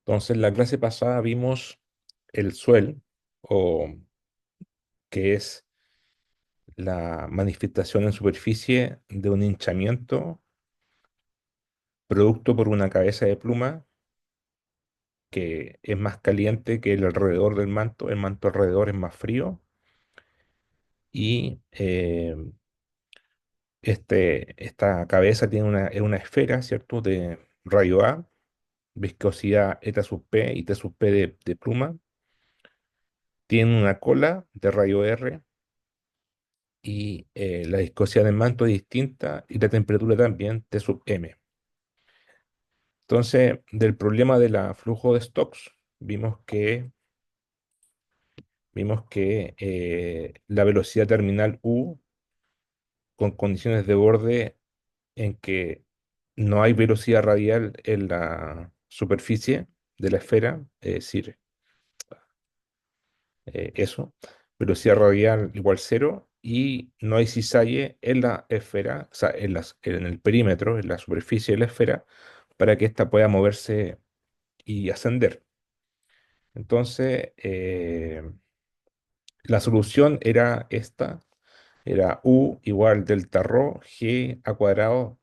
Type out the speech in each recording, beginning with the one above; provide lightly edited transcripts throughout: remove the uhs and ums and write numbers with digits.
Entonces, en la clase pasada vimos el swell, o que es la manifestación en superficie de un hinchamiento producto por una cabeza de pluma que es más caliente que el alrededor del manto. El manto alrededor es más frío y esta cabeza tiene es una esfera, ¿cierto? De rayo A, viscosidad eta sub P y T sub P de pluma. Tiene una cola de rayo R y la viscosidad del manto es distinta y la temperatura también T sub M. Entonces, del problema de la flujo de Stokes, vimos que la velocidad terminal U con condiciones de borde en que no hay velocidad radial en la superficie de la esfera, es decir, eso, velocidad radial igual cero, y no hay cisalle en la esfera, o sea, en el perímetro, en la superficie de la esfera, para que ésta pueda moverse y ascender. Entonces, la solución era esta, era U igual delta rho G a cuadrado,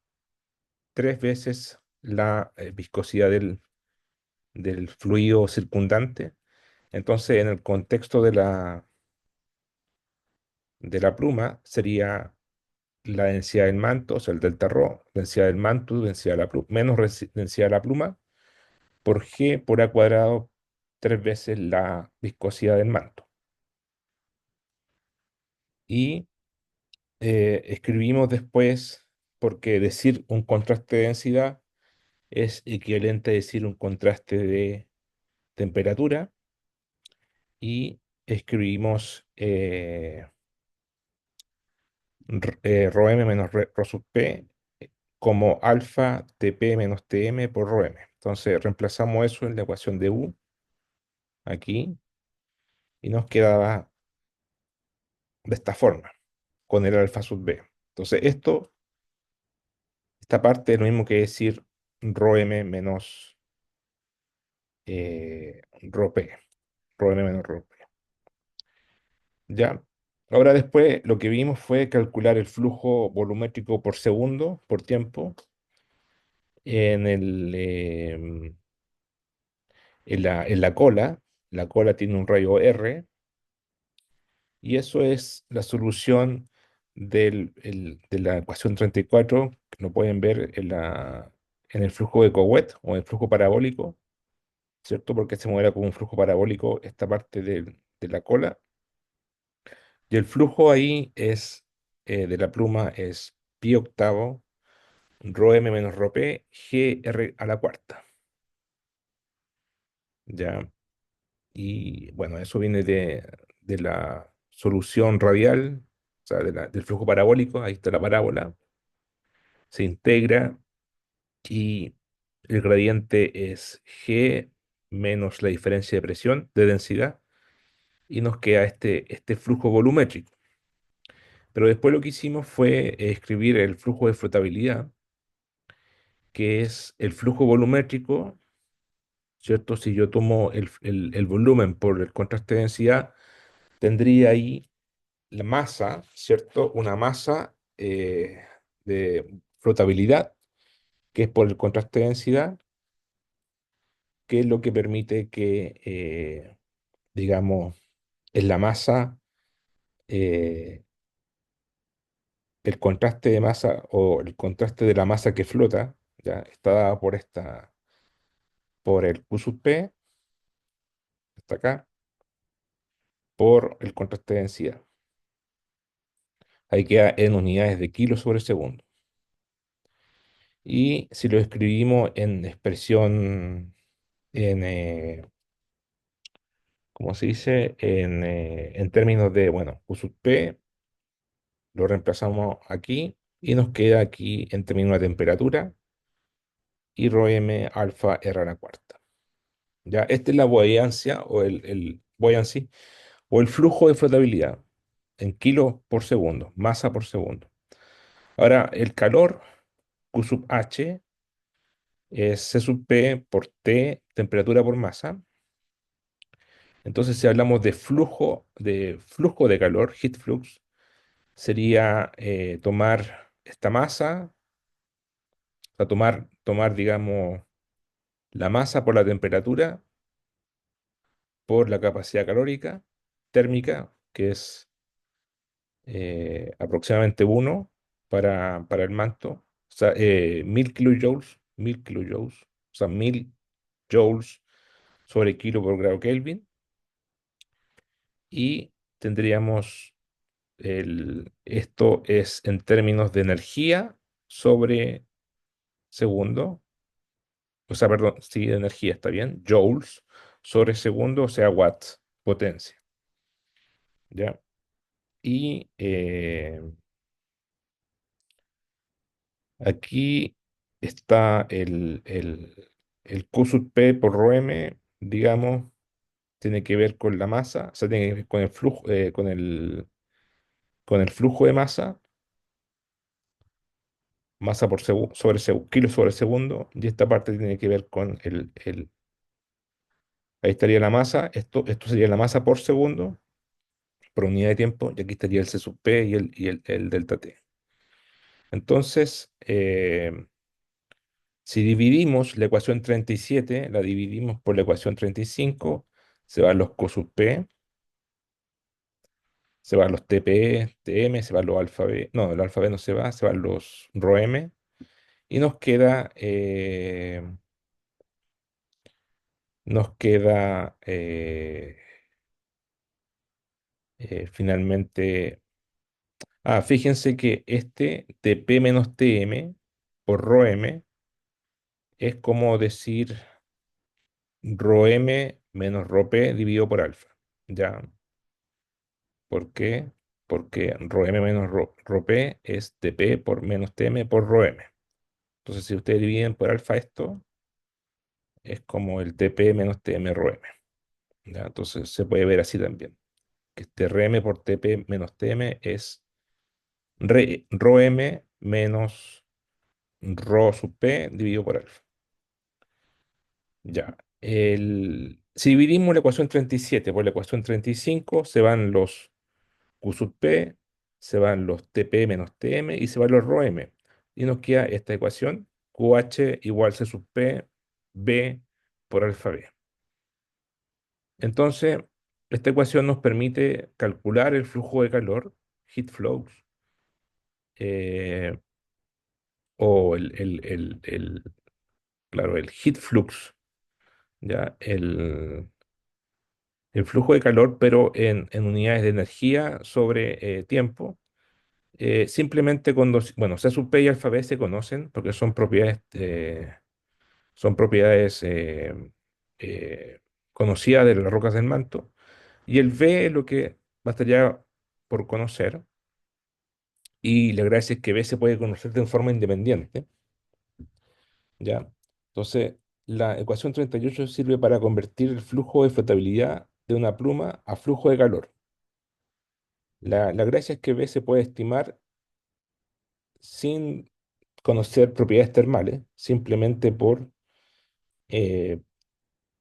tres veces la viscosidad del fluido circundante. Entonces, en el contexto de la pluma, sería la densidad del manto, o sea, el delta rho, densidad del manto, densidad de la pluma, menos densidad de la pluma, por G por A cuadrado, tres veces la viscosidad del manto. Y escribimos después, porque decir un contraste de densidad es equivalente a decir un contraste de temperatura, y escribimos ρm menos rho sub p como alfa Tp menos Tm por ρm. Entonces reemplazamos eso en la ecuación de U aquí y nos quedaba de esta forma, con el alfa sub b. Entonces esta parte es lo mismo que decir ρm menos ρp, ρm menos ρp. Ya. Ahora después lo que vimos fue calcular el flujo volumétrico por segundo, por tiempo, en la cola. La cola tiene un rayo R y eso es la solución de la ecuación 34, que lo pueden ver en el flujo de Couette o en el flujo parabólico, ¿cierto? Porque se mueve como un flujo parabólico esta parte de la cola. Y el flujo ahí de la pluma es pi octavo, rho m menos rho p, g r a la cuarta. ¿Ya? Y bueno, eso viene de la solución radial, o sea, del flujo parabólico. Ahí está la parábola, se integra y el gradiente es G menos la diferencia de presión, de densidad, y nos queda este flujo volumétrico. Pero después lo que hicimos fue escribir el flujo de flotabilidad, que es el flujo volumétrico, ¿cierto? Si yo tomo el volumen por el contraste de densidad, tendría ahí la masa, ¿cierto? Una masa de flotabilidad, que es por el contraste de densidad, que es lo que permite que, digamos, en la masa, eh, el contraste de masa o el contraste de la masa que flota, ya está dada por el Q sub P, está acá, por el contraste de densidad. Ahí queda en unidades de kilos sobre segundo. Y si lo escribimos en expresión, en, ¿cómo se dice? En términos de, bueno, Q sub P, lo reemplazamos aquí y nos queda aquí en términos de temperatura y ρm alfa r a la cuarta. Ya, esta es la buoyancia o el buoyancy o el flujo de flotabilidad en kilos por segundo, masa por segundo. Ahora, el calor, Q sub H, es C sub P por T, temperatura por masa. Entonces, si hablamos de flujo de calor, heat flux, sería tomar esta masa, o sea, tomar, digamos, la masa por la temperatura, por la capacidad calórica, térmica, que es aproximadamente uno para el manto, o sea, 1000 kilojoules, o sea, 1000 joules sobre kilo por grado Kelvin, y tendríamos esto es en términos de energía sobre segundo, o sea, perdón, sí, de energía está bien, joules sobre segundo, o sea, watts, potencia, ¿ya? Y aquí está el Q sub P por rho m, digamos, tiene que ver con la masa, o sea, tiene que ver con el flujo, con el flujo de masa, masa por kilo sobre segundo, y esta parte tiene que ver con ahí estaría la masa, esto sería la masa por segundo, por unidad de tiempo, y aquí estaría el C sub P y el delta T. Entonces, si dividimos la ecuación 37, la dividimos por la ecuación 35, se van los Q sub P, se van los TP, TM, se van los alfa B, no, el alfa B no se van los rho M, y nos queda finalmente, fíjense que este TP menos TM por rho M es como decir rho M menos rho P dividido por alfa. ¿Ya? ¿Por qué? Porque rho M menos rho P es TP por menos TM por rho M. Entonces, si ustedes dividen por alfa esto, es como el TP menos TM rho M. ¿Ya? Entonces, se puede ver así también. Que este Rm por TP menos TM es rho M menos rho sub P dividido por alfa. Ya. Si dividimos la ecuación 37 por la ecuación 35, se van los Q sub P, se van los TP menos TM y se van los rho M. Y nos queda esta ecuación, QH igual C sub P, B por alfa B. Entonces, esta ecuación nos permite calcular el flujo de calor, heat flux, eh, o claro, el heat flux, ¿ya? El flujo de calor, pero en unidades de energía sobre tiempo. Simplemente bueno, C sub P y alfa B se conocen porque son propiedades conocidas de las rocas del manto. Y el B es lo que bastaría por conocer. Y la gracia es que B se puede conocer de forma independiente, ¿ya? Entonces, la ecuación 38 sirve para convertir el flujo de flotabilidad de una pluma a flujo de calor. La gracia es que B se puede estimar sin conocer propiedades termales, simplemente eh,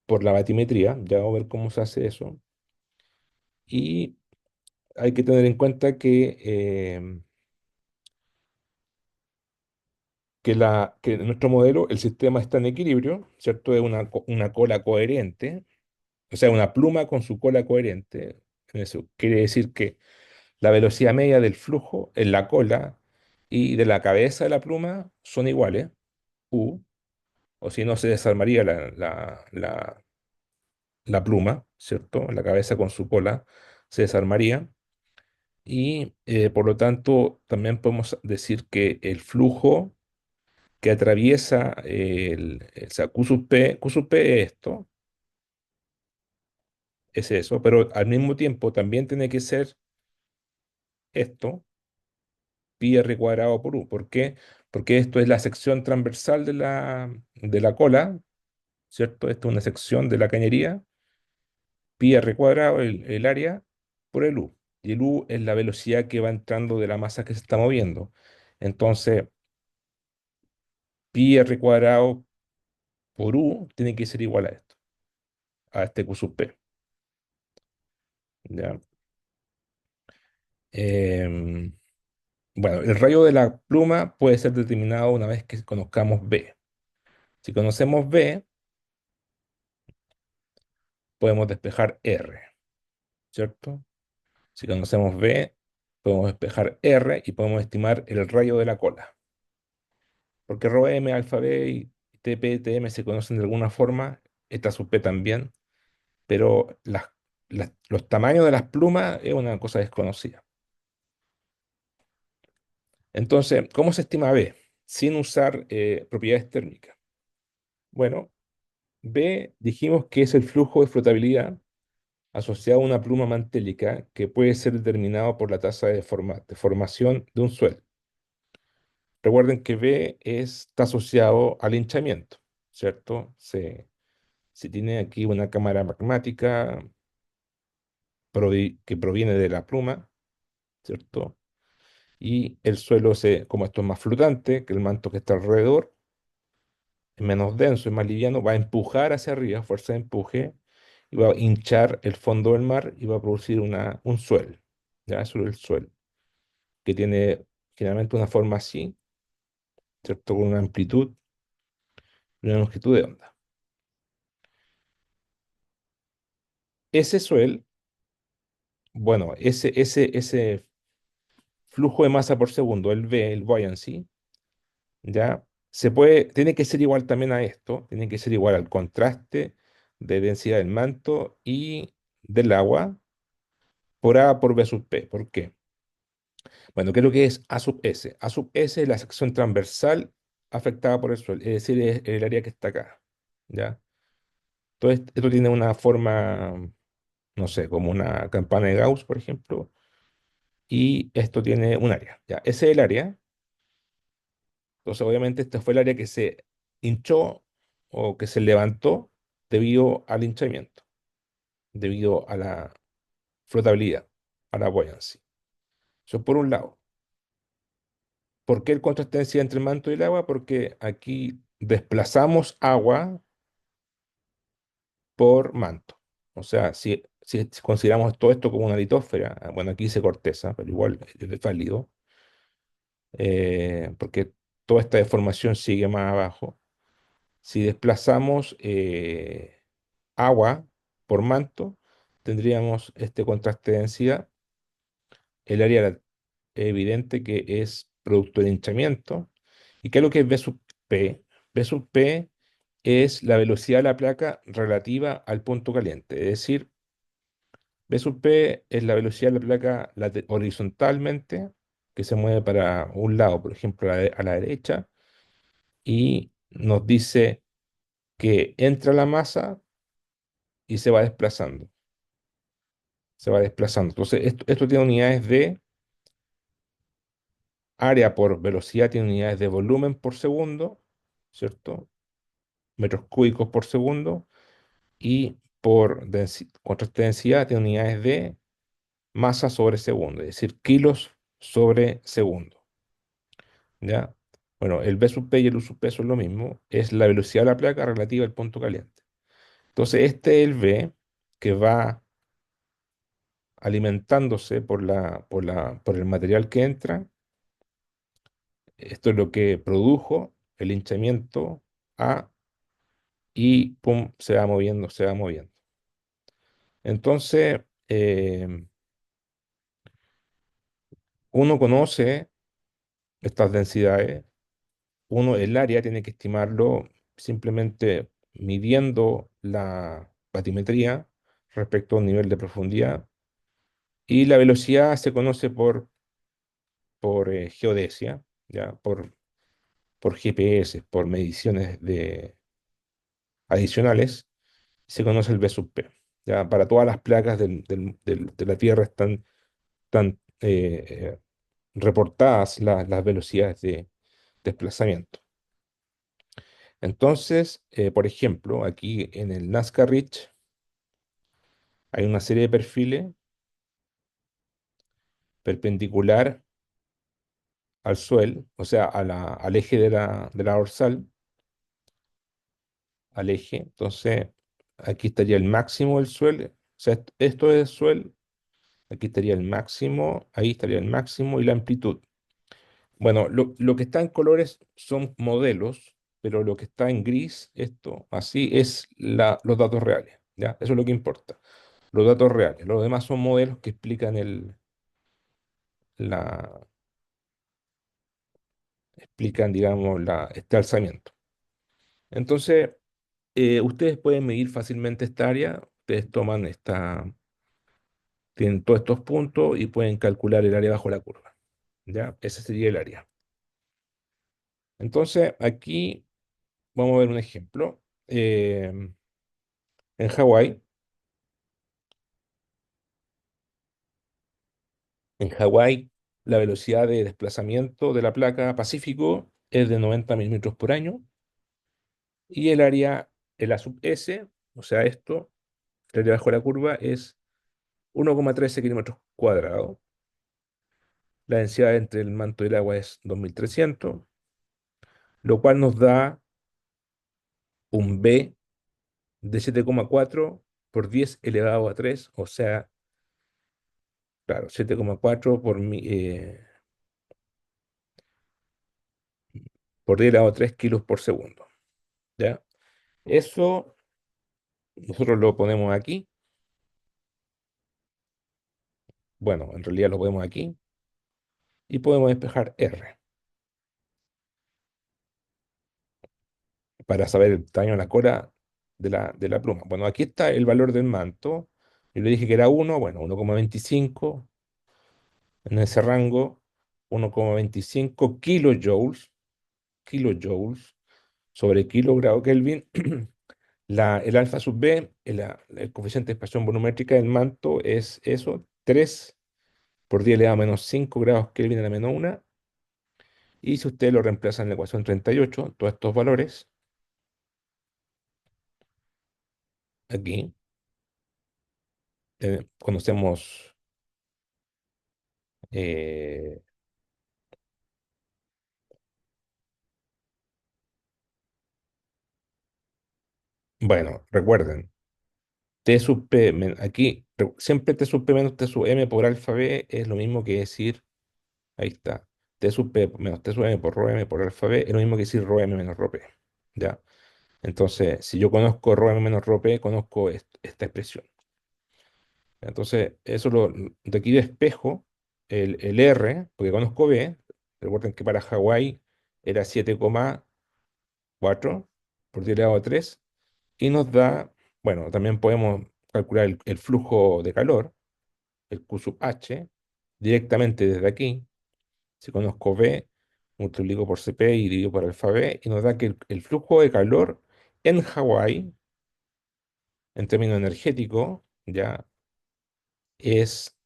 por la batimetría. Ya vamos a ver cómo se hace eso. Y hay que tener en cuenta que en nuestro modelo el sistema está en equilibrio, ¿cierto? Es una cola coherente, o sea, una pluma con su cola coherente. Eso quiere decir que la velocidad media del flujo en la cola y de la cabeza de la pluma son iguales, U, o si no se desarmaría la pluma, ¿cierto? La cabeza con su cola se desarmaría. Y por lo tanto, también podemos decir que el flujo que atraviesa o sea, Q sub P es eso, pero al mismo tiempo también tiene que ser esto, pi r cuadrado por U. ¿Por qué? Porque esto es la sección transversal de la cola, ¿cierto? Esto es una sección de la cañería, pi r cuadrado, el área, por el U. Y el U es la velocidad que va entrando de la masa que se está moviendo. Entonces, pi r cuadrado por U tiene que ser igual a esto, a este Q sub P. ¿Ya? Em, bueno, el rayo de la pluma puede ser determinado una vez que conozcamos B. Si conocemos B, podemos despejar R, ¿cierto? Si conocemos B, podemos despejar R y podemos estimar el rayo de la cola. Porque ρm, alfa B y TP, TM se conocen de alguna forma, esta sub P también, pero los tamaños de las plumas es una cosa desconocida. Entonces, ¿cómo se estima B? Sin usar propiedades térmicas. Bueno, B dijimos que es el flujo de flotabilidad asociado a una pluma mantélica que puede ser determinado por la tasa de formación de un suelo. Recuerden que B está asociado al hinchamiento, ¿cierto? Se tiene aquí una cámara magmática que proviene de la pluma, ¿cierto? Y el suelo, como esto es más flotante que el manto que está alrededor, es menos denso, es más liviano, va a empujar hacia arriba, fuerza de empuje, y va a hinchar el fondo del mar y va a producir un suelo. ¿Ya? Eso es el suelo, que tiene generalmente una forma así, ¿cierto? Con una amplitud y una longitud de onda. Ese suelo, bueno, ese flujo de masa por segundo, el V, el buoyancy, ¿ya? Tiene que ser igual también a esto, tiene que ser igual al contraste de densidad del manto y del agua por A por B sub P. ¿Por qué? Bueno, ¿qué es lo que es A sub S? A sub S es la sección transversal afectada por el suelo, es decir, es el área que está acá, ¿ya? Entonces, esto tiene una forma, no sé, como una campana de Gauss, por ejemplo, y esto tiene un área, ¿ya? Ese es el área. Entonces, obviamente, este fue el área que se hinchó o que se levantó debido al hinchamiento, debido a la flotabilidad, a la buoyancy. Eso por un lado. ¿Por qué el contraste de densidad entre el manto y el agua? Porque aquí desplazamos agua por manto. O sea, si consideramos todo esto como una litósfera, bueno, aquí dice corteza, pero igual es válido, porque toda esta deformación sigue más abajo. Si desplazamos agua por manto, tendríamos este contraste de densidad. El área evidente que es producto de hinchamiento. ¿Y qué es lo que es V sub P? V sub P es la velocidad de la placa relativa al punto caliente. Es decir, V sub P es la velocidad de la placa horizontalmente, que se mueve para un lado, por ejemplo, a la derecha, y nos dice que entra la masa y se va desplazando. Se va desplazando. Entonces, esto tiene unidades de área por velocidad, tiene unidades de volumen por segundo, ¿cierto? Metros cúbicos por segundo. Y por contraste de densidad, tiene unidades de masa sobre segundo, es decir, kilos sobre segundo. ¿Ya? Bueno, el V sub P y el U sub P son lo mismo, es la velocidad de la placa relativa al punto caliente. Entonces, este es el V que va alimentándose por el material que entra. Esto es lo que produjo el hinchamiento A y pum, se va moviendo, se va moviendo. Entonces, uno conoce estas densidades, uno el área tiene que estimarlo simplemente midiendo la batimetría respecto a un nivel de profundidad y la velocidad se conoce por geodesia, ¿ya? Por GPS, por mediciones adicionales, se conoce el V sub P. ¿Ya? Para todas las placas de la Tierra están reportadas las velocidades de desplazamiento. Entonces, por ejemplo, aquí en el Nazca Ridge hay una serie de perfiles perpendicular al suelo, o sea, al eje de la dorsal, al eje. Entonces, aquí estaría el máximo del suelo. O sea, esto es el suelo. Aquí estaría el máximo, ahí estaría el máximo y la amplitud. Bueno, lo que está en colores son modelos, pero lo que está en gris, esto, así, es los datos reales. ¿Ya? Eso es lo que importa. Los datos reales. Los demás son modelos que explican la, digamos, este alzamiento. Entonces, ustedes pueden medir fácilmente esta área. Ustedes tienen todos estos puntos y pueden calcular el área bajo la curva. ¿Ya? Ese sería el área. Entonces, aquí vamos a ver un ejemplo. En Hawái, la velocidad de desplazamiento de la placa Pacífico es de 90.000 metros por año y el área, el A sub S, o sea, el área bajo la curva es 1,13 kilómetros cuadrados. La densidad entre el manto y el agua es 2.300, lo cual nos da un B de 7,4 por 10 elevado a 3, o sea, claro, 7,4 por 10 elevado a 3 kilos por segundo. ¿Ya? Eso nosotros lo ponemos aquí. Bueno, en realidad lo ponemos aquí y podemos despejar R para saber el tamaño de la cola de la pluma. Bueno, aquí está el valor del manto. Yo le dije que era 1, bueno, 1,25 en ese rango, 1,25 kilojoules sobre kilogrado Kelvin. El alfa sub B, el coeficiente de expansión volumétrica del manto es eso, 3 por 10 elevado a menos 5 grados Kelvin a la menos 1. Y si usted lo reemplaza en la ecuación 38, todos estos valores, aquí, conocemos, eh, bueno, recuerden, T sub P, aquí, siempre T sub P menos T sub M por alfa B es lo mismo que decir, ahí está, T sub P menos T sub M por rho M por alfa B es lo mismo que decir rho M menos rho P, ¿ya? Entonces, si yo conozco rho M menos rho P, conozco esta expresión. Entonces, de aquí despejo el R, porque conozco B. Recuerden que para Hawái era 7,4 por 10 elevado a 3. Y nos da, bueno, también podemos calcular el flujo de calor, el Q sub H, directamente desde aquí. Si conozco B, multiplico por CP y divido por alfa B, y nos da que el flujo de calor en Hawái, en términos energéticos, ya es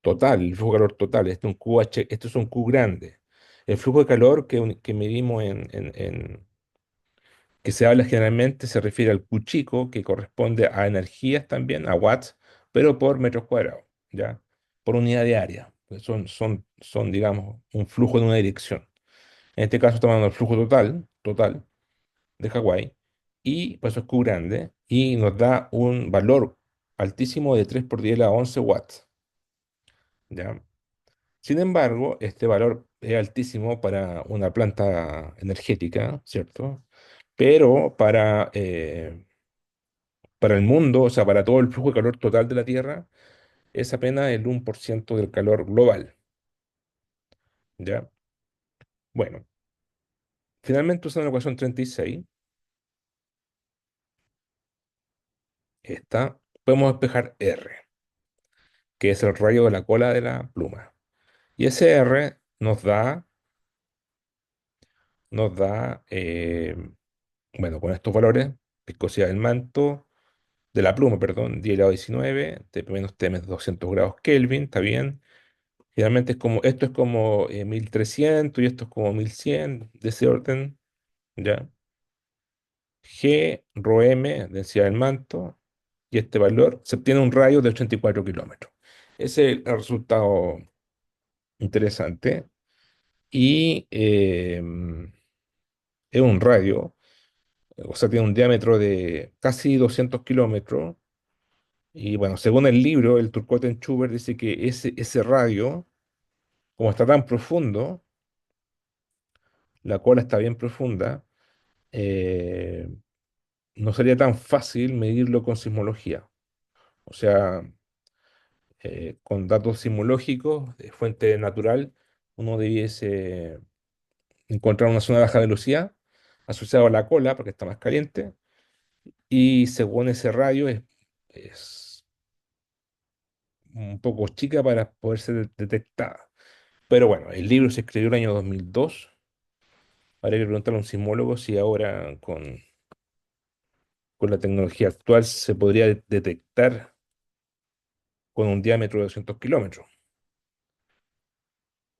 total, el flujo de calor total. Este es un QH, esto es un Q grande. El flujo de calor que medimos que se habla generalmente se refiere al Q chico, que corresponde a energías también, a watts, pero por metros cuadrados, ¿ya? Por unidad de área. Pues son, digamos, un flujo de una dirección. En este caso estamos hablando del flujo total de Hawái, y pues eso es Q grande, y nos da un valor altísimo de 3 por 10 a la 11 watts, ¿ya? Sin embargo, este valor es altísimo para una planta energética, ¿cierto? Pero para el mundo, o sea, para todo el flujo de calor total de la Tierra, es apenas el 1% del calor global, ¿ya? Bueno, finalmente usando la ecuación 36, podemos despejar R, que es el rayo de la cola de la pluma. Y ese R bueno, con estos valores, viscosidad del manto, de la pluma, perdón, 10 elevado a 19, T menos T menos 200 grados Kelvin, está bien. Generalmente esto es como 1300 y esto es como 1100 de ese orden, ¿ya? G, rho m, densidad del manto, y este valor se obtiene un radio de 84 kilómetros. Ese es el resultado interesante. Y es un radio. O sea, tiene un diámetro de casi 200 kilómetros. Y bueno, según el libro, el Turcotten Schubert dice que ese radio, como está tan profundo, la cola está bien profunda, eh, no sería tan fácil medirlo con sismología. O sea, con datos sismológicos de fuente natural, uno debiese encontrar una zona de baja velocidad asociada a la cola, porque está más caliente, y según ese radio es un poco chica para poder ser detectada. Pero bueno, el libro se escribió el año 2002. Habría que preguntarle a un sismólogo si ahora con la tecnología actual se podría detectar con un diámetro de 200 kilómetros.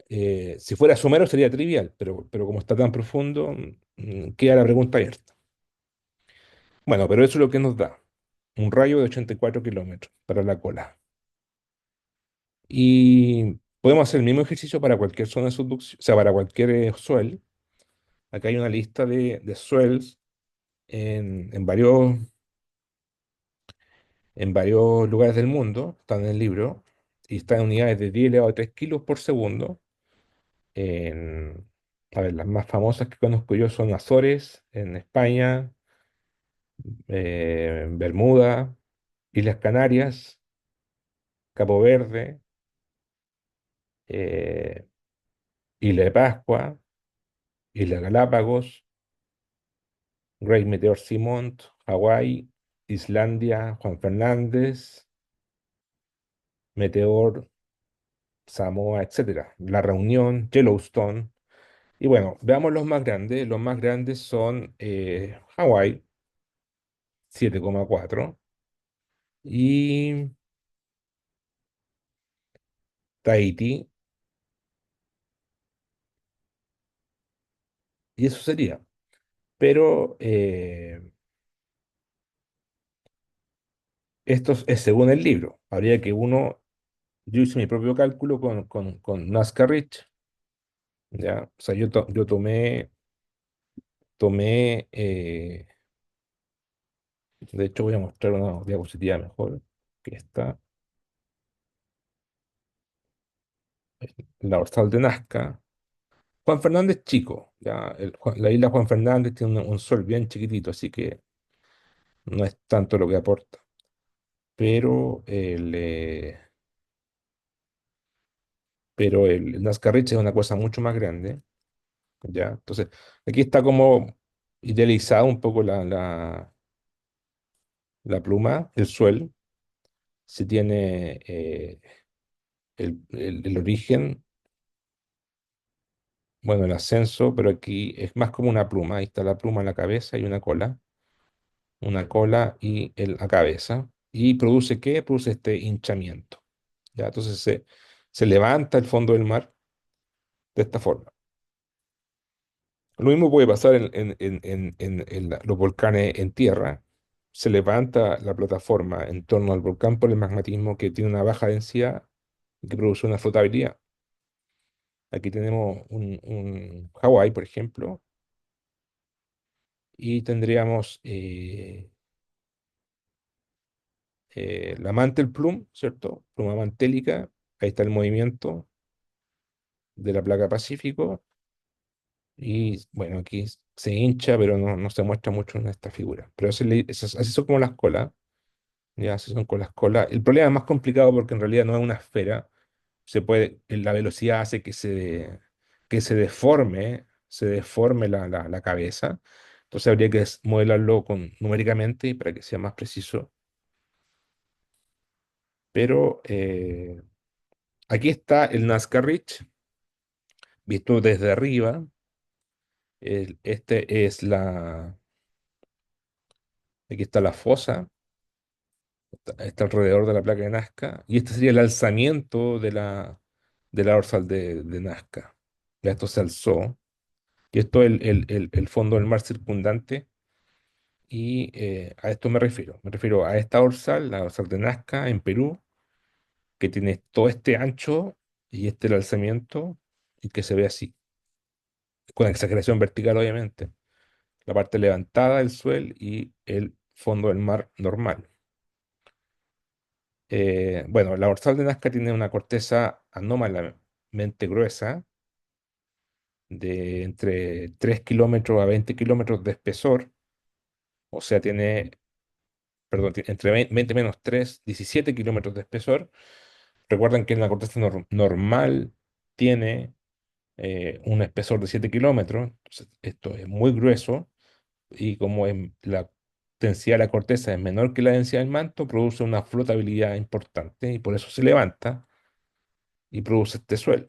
Si fuera somero sería trivial, pero como está tan profundo, queda la pregunta abierta. Bueno, pero eso es lo que nos da un rayo de 84 kilómetros para la cola. Y podemos hacer el mismo ejercicio para cualquier zona de subducción, o sea, para cualquier suel. Acá hay una lista de suels en varios lugares del mundo, están en el libro, y están en unidades de 10 elevado a 3 kilos por segundo. En, a ver, las más famosas que conozco yo son Azores, en España, Bermuda, Islas Canarias, Cabo Verde, eh, Isla de Pascua, Isla Galápagos, Great Meteor Seamount, Hawái, Islandia, Juan Fernández, Meteor, Samoa, etcétera. La Reunión, Yellowstone. Y bueno, veamos los más grandes. Los más grandes son Hawái, 7,4, y Tahití, y eso sería. Pero esto es según el libro. Habría que yo hice mi propio cálculo con Nazca Rich, ¿ya? O sea, yo tomé, de hecho voy a mostrar una diapositiva mejor, que está la dorsal de Nazca. Juan Fernández chico, ¿ya? La isla Juan Fernández tiene un sol bien chiquitito, así que no es tanto lo que aporta. Pero el Nazca Rich es una cosa mucho más grande, ¿ya? Entonces, aquí está como idealizada un poco la pluma, el suelo. Se tiene el origen, bueno, el ascenso, pero aquí es más como una pluma. Ahí está la pluma en la cabeza y una cola y la cabeza. ¿Y produce qué? Produce este hinchamiento. ¿Ya? Entonces se levanta el fondo del mar de esta forma. Lo mismo puede pasar en los volcanes en tierra. Se levanta la plataforma en torno al volcán por el magmatismo que tiene una baja densidad y que produce una flotabilidad. Aquí tenemos un Hawái, por ejemplo, y tendríamos la mantle plume, ¿cierto? Pluma mantélica. Ahí está el movimiento de la placa Pacífico. Y bueno, aquí se hincha, pero no se muestra mucho en esta figura. Pero así son como las colas. Ya, así son con las colas. El problema es más complicado porque en realidad no es una esfera. La velocidad hace que se deforme la cabeza. Entonces habría que modelarlo numéricamente para que sea más preciso. Pero aquí está el Nazca Ridge, visto desde arriba. Aquí está la fosa, está alrededor de la placa de Nazca, y este sería el alzamiento de la dorsal de Nazca. Ya esto se alzó, y esto es el fondo del mar circundante, y a esto me refiero. Me refiero a esta dorsal, la dorsal de Nazca en Perú, que tiene todo este ancho y este el alzamiento, y que se ve así, con exageración vertical, obviamente. la parte levantada del suelo y el fondo del mar normal. Bueno, la dorsal de Nazca tiene una corteza anómalamente gruesa, de entre 3 kilómetros a 20 kilómetros de espesor, o sea, tiene, perdón, entre 20 menos 3, 17 kilómetros de espesor. Recuerden que la corteza normal tiene un espesor de 7 kilómetros, entonces esto es muy grueso y como la densidad de la corteza es menor que la densidad del manto, produce una flotabilidad importante y por eso se levanta y produce este suelo.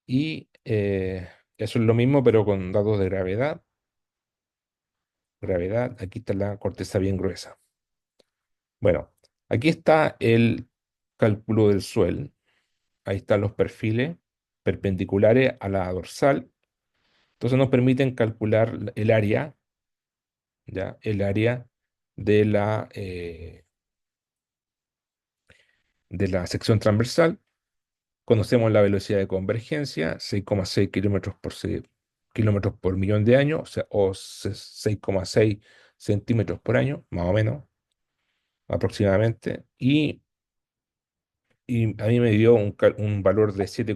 Y eso es lo mismo, pero con datos de gravedad. Gravedad, aquí está la corteza bien gruesa. Bueno, aquí está el cálculo del suelo. Ahí están los perfiles perpendiculares a la dorsal. Entonces nos permiten calcular el área, ¿ya? El área de de la sección transversal. Conocemos la velocidad de convergencia, 6,6 kilómetros por millón de años, o sea, 6,6 centímetros por año, más o menos, aproximadamente. Y a mí me dio un valor de 7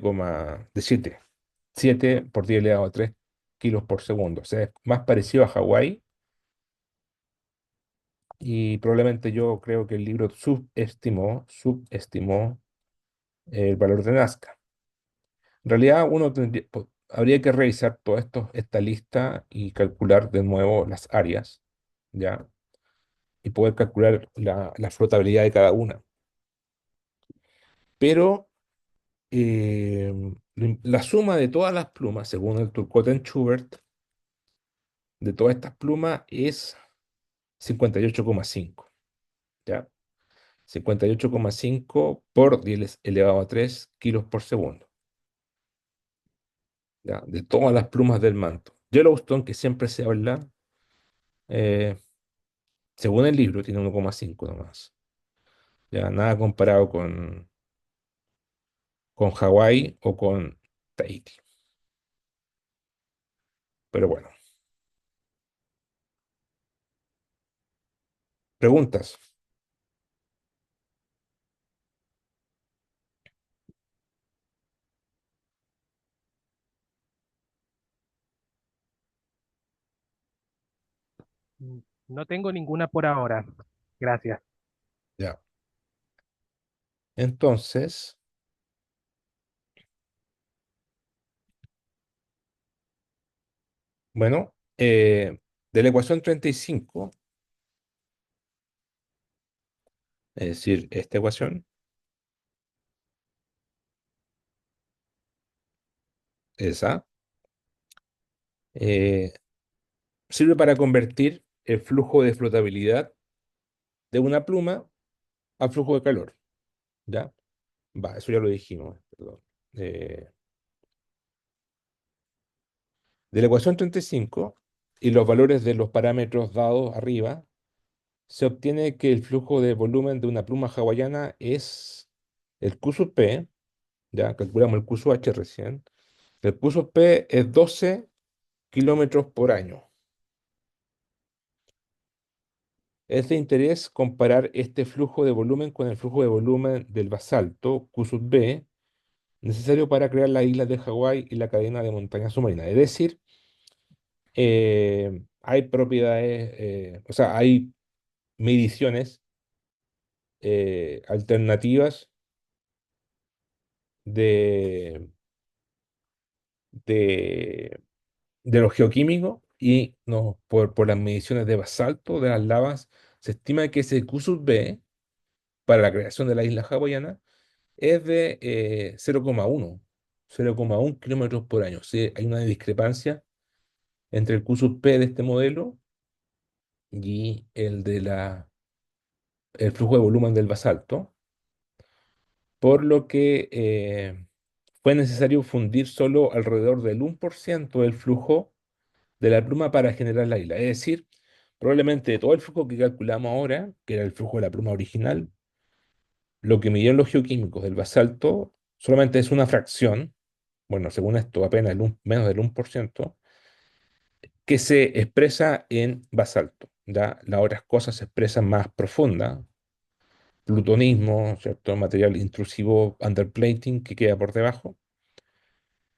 por 10 elevado a 3 kilos por segundo. O sea, es más parecido a Hawái y probablemente yo creo que el libro subestimó el valor de Nazca. En realidad, habría que revisar esta lista y calcular de nuevo las áreas, ¿ya? Y poder calcular la flotabilidad de cada una. Pero la suma de todas las plumas, según el Turcotte-Schubert, de todas estas plumas es 58,5, ¿ya? 58,5 por 10 elevado a 3 kilos por segundo, ¿ya? De todas las plumas del manto. Yellowstone, que siempre se habla, eh, según el libro, tiene 1,5 nomás. Ya nada comparado con Hawái o con Tahití. Pero bueno, preguntas. No tengo ninguna por ahora. Gracias. Ya. Entonces, bueno, de la ecuación 35, es decir, esta ecuación, esa, eh, sirve para convertir el flujo de flotabilidad de una pluma al flujo de calor. ¿Ya? Va, eso ya lo dijimos, perdón. Eh, de la ecuación 35 y los valores de los parámetros dados arriba, se obtiene que el flujo de volumen de una pluma hawaiana es el Q sub P, ya calculamos el Q sub H recién. El Q sub P es 12 kilómetros por año. Es de interés comparar este flujo de volumen con el flujo de volumen del basalto, Q sub B, necesario para crear las islas de Hawái y la cadena de montañas submarinas. Es decir, hay propiedades, o sea, hay mediciones alternativas de, de, de lo geoquímico y no, por las mediciones de basalto de las lavas, se estima que ese Q sub B para la creación de la isla hawaiana es de 0,1 kilómetros por año. Sí, hay una discrepancia entre el Q sub P de este modelo y el flujo de volumen del basalto, por lo que fue necesario fundir solo alrededor del 1% del flujo de la pluma para generar la isla. Es decir, probablemente de todo el flujo que calculamos ahora, que era el flujo de la pluma original, lo que midieron los geoquímicos del basalto solamente es una fracción, bueno, según esto, apenas menos del 1%, que se expresa en basalto. ¿Ya? Las otras cosas se expresan más profunda, plutonismo, ¿cierto? Material intrusivo, underplating que queda por debajo.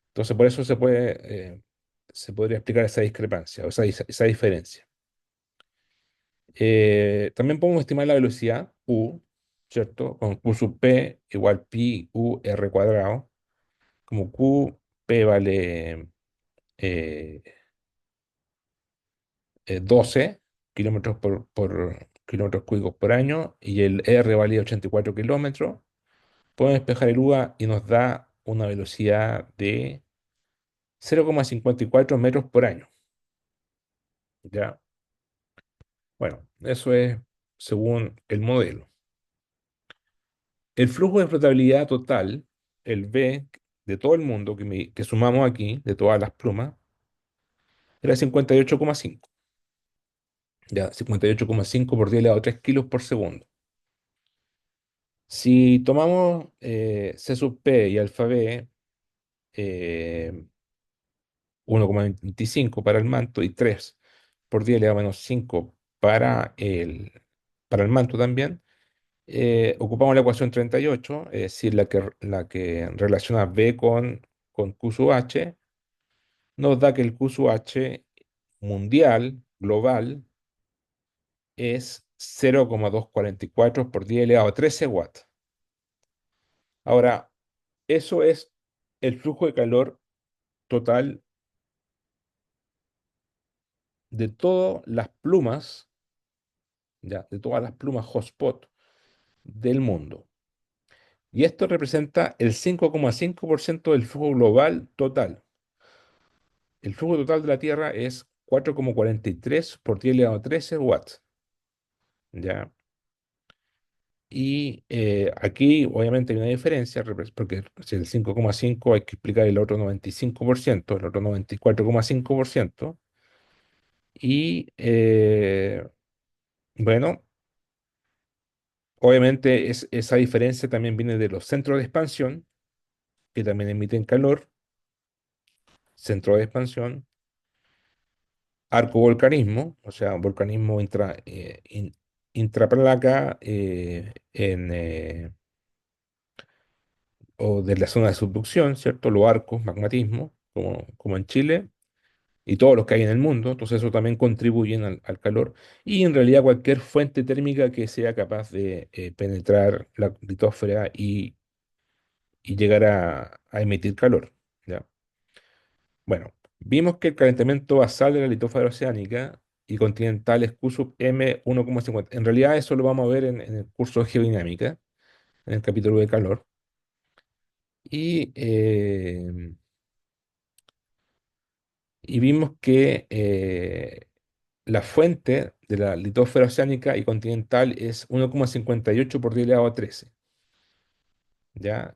Entonces, por eso se podría explicar esa discrepancia o esa diferencia. También podemos estimar la velocidad U, ¿cierto? Con Q sub P igual pi U R cuadrado. Como Q, P vale eh, 12 kilómetros por kilómetros cúbicos por año y el R valía 84 kilómetros. Podemos despejar el UA y nos da una velocidad de 0,54 metros por año. ¿Ya? Bueno, eso es según el modelo. El flujo de flotabilidad total, el V de todo el mundo que sumamos aquí, de todas las plumas, era 58,5. Ya, 58,5 por 10 elevado a 3 kilos por segundo. Si tomamos C sub P y alfa B, eh, 1,25 para el manto y 3 por 10 elevado a menos 5 para el manto también, ocupamos la ecuación 38, es decir, la que relaciona B con Q sub H, nos da que el Q sub H mundial, global, es 0,244 por 10 elevado a 13 watts. Ahora, eso es el flujo de calor total de todas las plumas, ya, de todas las plumas hotspot del mundo. Y esto representa el 5,5% del flujo global total. El flujo total de la Tierra es 4,43 por 10 elevado a 13 watts. ¿Ya? Y aquí obviamente hay una diferencia, porque si el 5,5 hay que explicar el otro 95%, el otro 94,5%. Y bueno, obviamente esa diferencia también viene de los centros de expansión, que también emiten calor, centro de expansión, arcovolcanismo, o sea, volcanismo intraplaca o de la zona de subducción, ¿cierto? Los arcos, magmatismo, como en Chile, y todos los que hay en el mundo, entonces eso también contribuyen al calor, y en realidad cualquier fuente térmica que sea capaz de penetrar la litosfera y llegar a emitir calor, ¿ya? Bueno, vimos que el calentamiento basal de la litosfera oceánica y continental es Q sub M 1,50. En realidad eso lo vamos a ver en el curso de geodinámica, en el capítulo de calor. Y, y vimos que la fuente de la litosfera oceánica y continental es 1,58 por 10 elevado a 13. ¿Ya?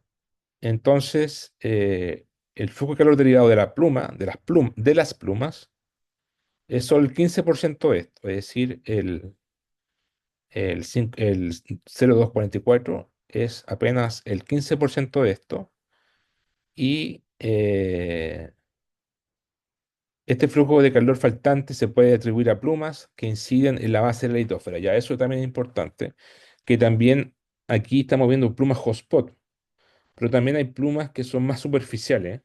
Entonces, el flujo de calor derivado de la pluma, de las plumas, es solo el 15% de esto, es decir, el 0,244 es apenas el 15% de esto. Y este flujo de calor faltante se puede atribuir a plumas que inciden en la base de la litosfera. Ya eso también es importante, que también aquí estamos viendo plumas hotspot, pero también hay plumas que son más superficiales,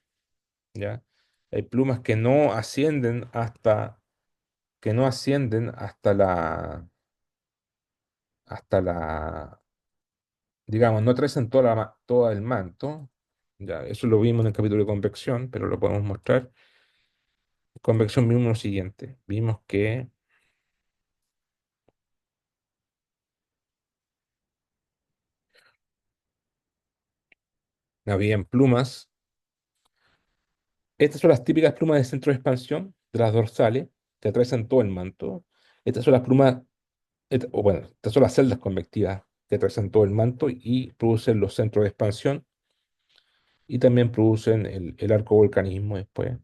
¿ya? Hay plumas que no ascienden hasta la, digamos, no atraviesan todo el manto. Ya, eso lo vimos en el capítulo de convección, pero lo podemos mostrar. Convección vimos lo siguiente. Vimos que había plumas. Estas son las típicas plumas de centro de expansión de las dorsales que atraviesan todo el manto. Estas son las plumas, o bueno, estas son las celdas convectivas que atraviesan todo el manto y producen los centros de expansión y también producen el arcovolcanismo después.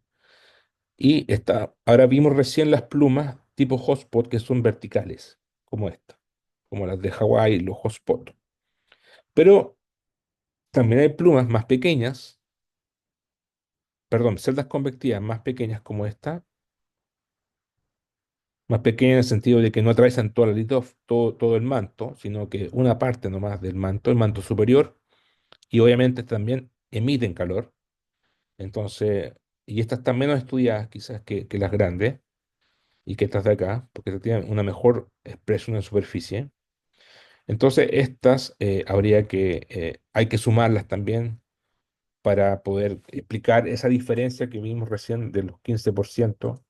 Ahora vimos recién las plumas tipo hotspot que son verticales, como esta, como las de Hawái, los hotspot. Pero también hay plumas más pequeñas, perdón, celdas convectivas más pequeñas como esta, Más pequeña en el sentido de que no atraviesan toda la todo el manto, sino que una parte nomás del manto, el manto superior, y obviamente también emiten calor. Entonces, y estas están menos estudiadas quizás que las grandes y que estas de acá, porque tienen una mejor expresión en superficie. Entonces, estas hay que sumarlas también para poder explicar esa diferencia que vimos recién de los 15%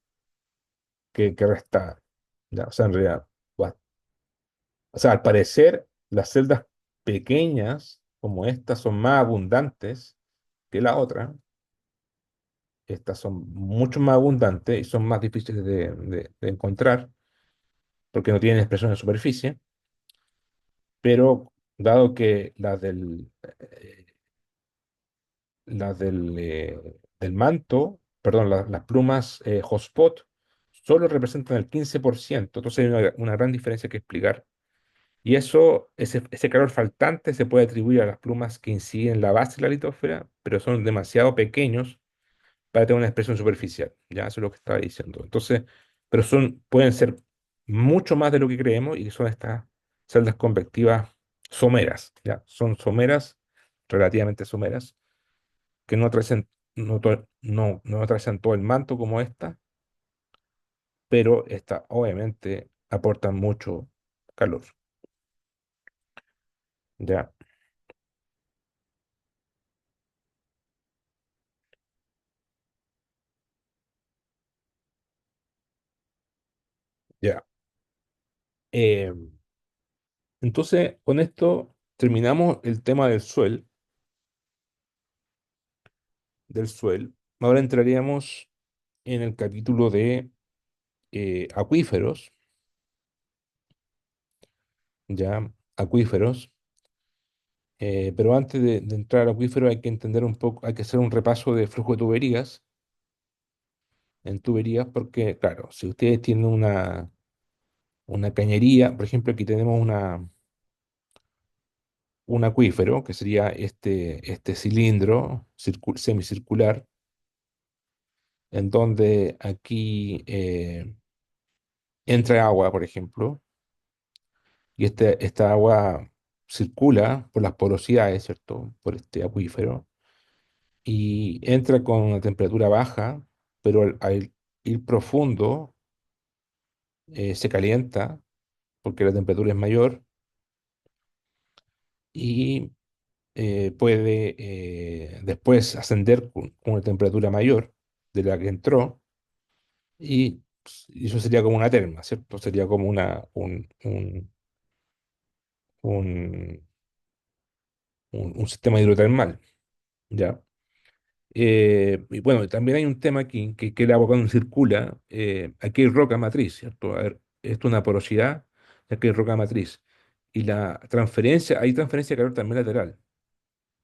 que resta. Ya, o sea, en realidad, o sea, al parecer, las celdas pequeñas como estas son más abundantes que la otra. Estas son mucho más abundantes y son más difíciles de encontrar porque no tienen expresión en superficie, pero dado que del manto, perdón, las plumas hotspot solo representan el 15%, entonces hay una gran diferencia que explicar. Y ese calor faltante se puede atribuir a las plumas que inciden en la base de la litosfera, pero son demasiado pequeños para tener una expresión superficial. Ya, eso es lo que estaba diciendo. Entonces, pero pueden ser mucho más de lo que creemos y son estas celdas convectivas someras. Ya, son someras, relativamente someras, que no atraviesan, no atraviesan todo el manto como esta, pero esta obviamente aportan mucho calor. Ya, ya. Eh, entonces, con esto terminamos el tema del suelo. Ahora entraríamos en el capítulo de acuíferos, ya, acuíferos. Pero antes de entrar al acuífero hay que entender un poco, hay que hacer un repaso de flujo de tuberías, en tuberías, porque, claro, si ustedes tienen una cañería, por ejemplo, aquí tenemos un acuífero, que sería este cilindro semicircular, en donde aquí entra agua, por ejemplo, y esta agua circula por las porosidades, ¿cierto? Por este acuífero, y entra con una temperatura baja, pero al ir profundo se calienta porque la temperatura es mayor y puede después ascender con una temperatura mayor de la que entró y eso sería como una terma, ¿cierto? Sería como un, un sistema hidrotermal, ¿ya? Y bueno, también hay un tema aquí, que el agua cuando circula, aquí hay roca matriz, ¿cierto? A ver, esto es una porosidad, aquí hay roca matriz. Y hay transferencia de calor también lateral.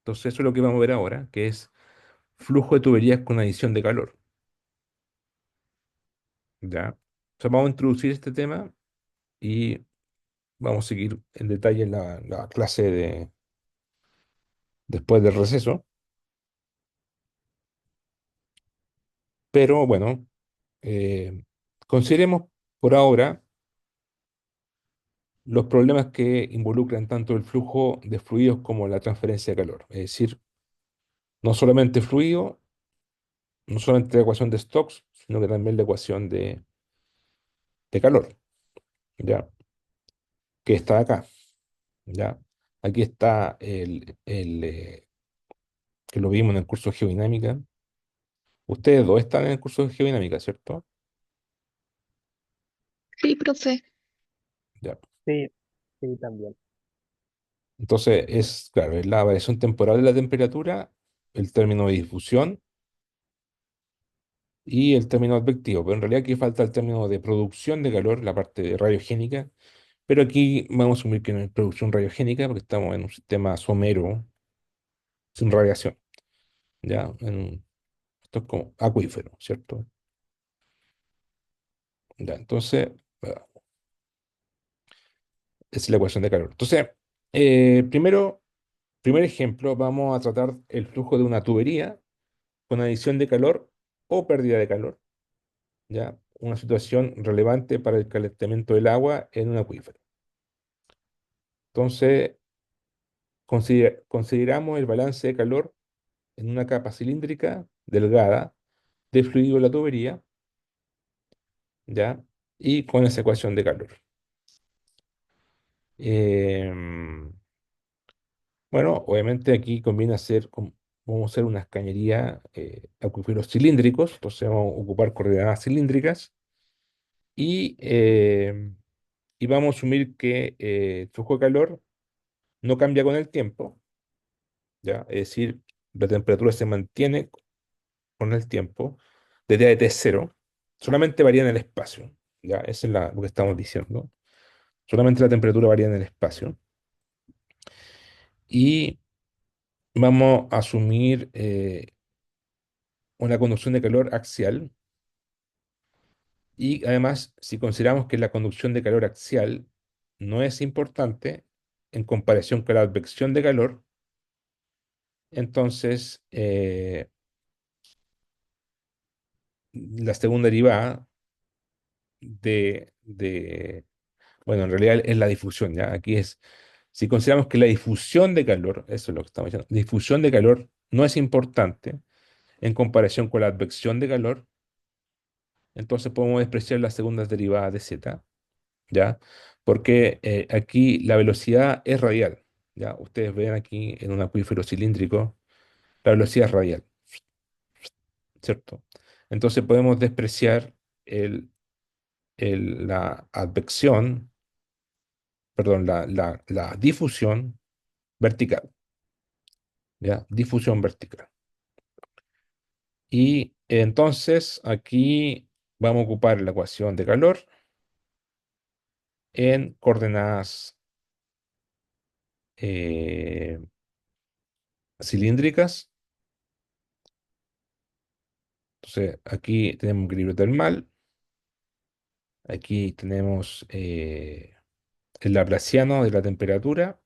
Entonces eso es lo que vamos a ver ahora, que es flujo de tuberías con adición de calor, ¿ya? O sea, vamos a introducir este tema y vamos a seguir en detalle en la clase después del receso. Pero bueno, eh, consideremos por ahora los problemas que involucran tanto el flujo de fluidos como la transferencia de calor. Es decir, no solamente fluido, no solamente la ecuación de Stokes, sino que también la ecuación de calor, ¿ya? Que está acá, ¿ya? Aquí está que lo vimos en el curso de geodinámica. Ustedes dos están en el curso de geodinámica, ¿cierto? Sí, profe. Ya. Sí, sí, también. Entonces, claro, es la variación temporal de la temperatura, el término de difusión y el término advectivo, pero en realidad aquí falta el término de producción de calor, la parte radiogénica, pero aquí vamos a asumir que no es producción radiogénica porque estamos en un sistema somero sin radiación, ¿ya? Esto es como acuífero, ¿cierto? Ya, entonces, esa es la ecuación de calor. Entonces, primer ejemplo, vamos a tratar el flujo de una tubería con adición de calor o pérdida de calor, ¿ya? una situación relevante para el calentamiento del agua en un acuífero. Entonces, consideramos el balance de calor en una capa cilíndrica delgada de fluido de la tubería, ¿ya? Y con esa ecuación de calor. Em, bueno, obviamente aquí conviene vamos a hacer unas cañerías, acuíferos cilíndricos, entonces vamos a ocupar coordenadas cilíndricas y, y vamos a asumir que el flujo de calor no cambia con el tiempo, ¿ya? Es decir, la temperatura se mantiene con el tiempo desde t cero, solamente varía en el espacio, ¿ya? Eso es lo que estamos diciendo. Solamente la temperatura varía en el espacio. Y vamos a asumir una conducción de calor axial. Y además, si consideramos que la conducción de calor axial no es importante en comparación con la advección de calor, entonces la segunda derivada bueno, en realidad es la difusión, ¿ya? Aquí es, si consideramos que la difusión de calor, eso es lo que estamos diciendo, difusión de calor no es importante en comparación con la advección de calor, entonces podemos despreciar las segundas derivadas de z, ¿ya? Porque aquí la velocidad es radial, ¿ya? Ustedes ven aquí en un acuífero cilíndrico, la velocidad es radial, ¿cierto? Entonces podemos despreciar el, la advección, perdón, la difusión vertical, ¿ya? Difusión vertical. Y entonces aquí vamos a ocupar la ecuación de calor en coordenadas eh, cilíndricas. Entonces aquí tenemos equilibrio termal, aquí tenemos el laplaciano de la temperatura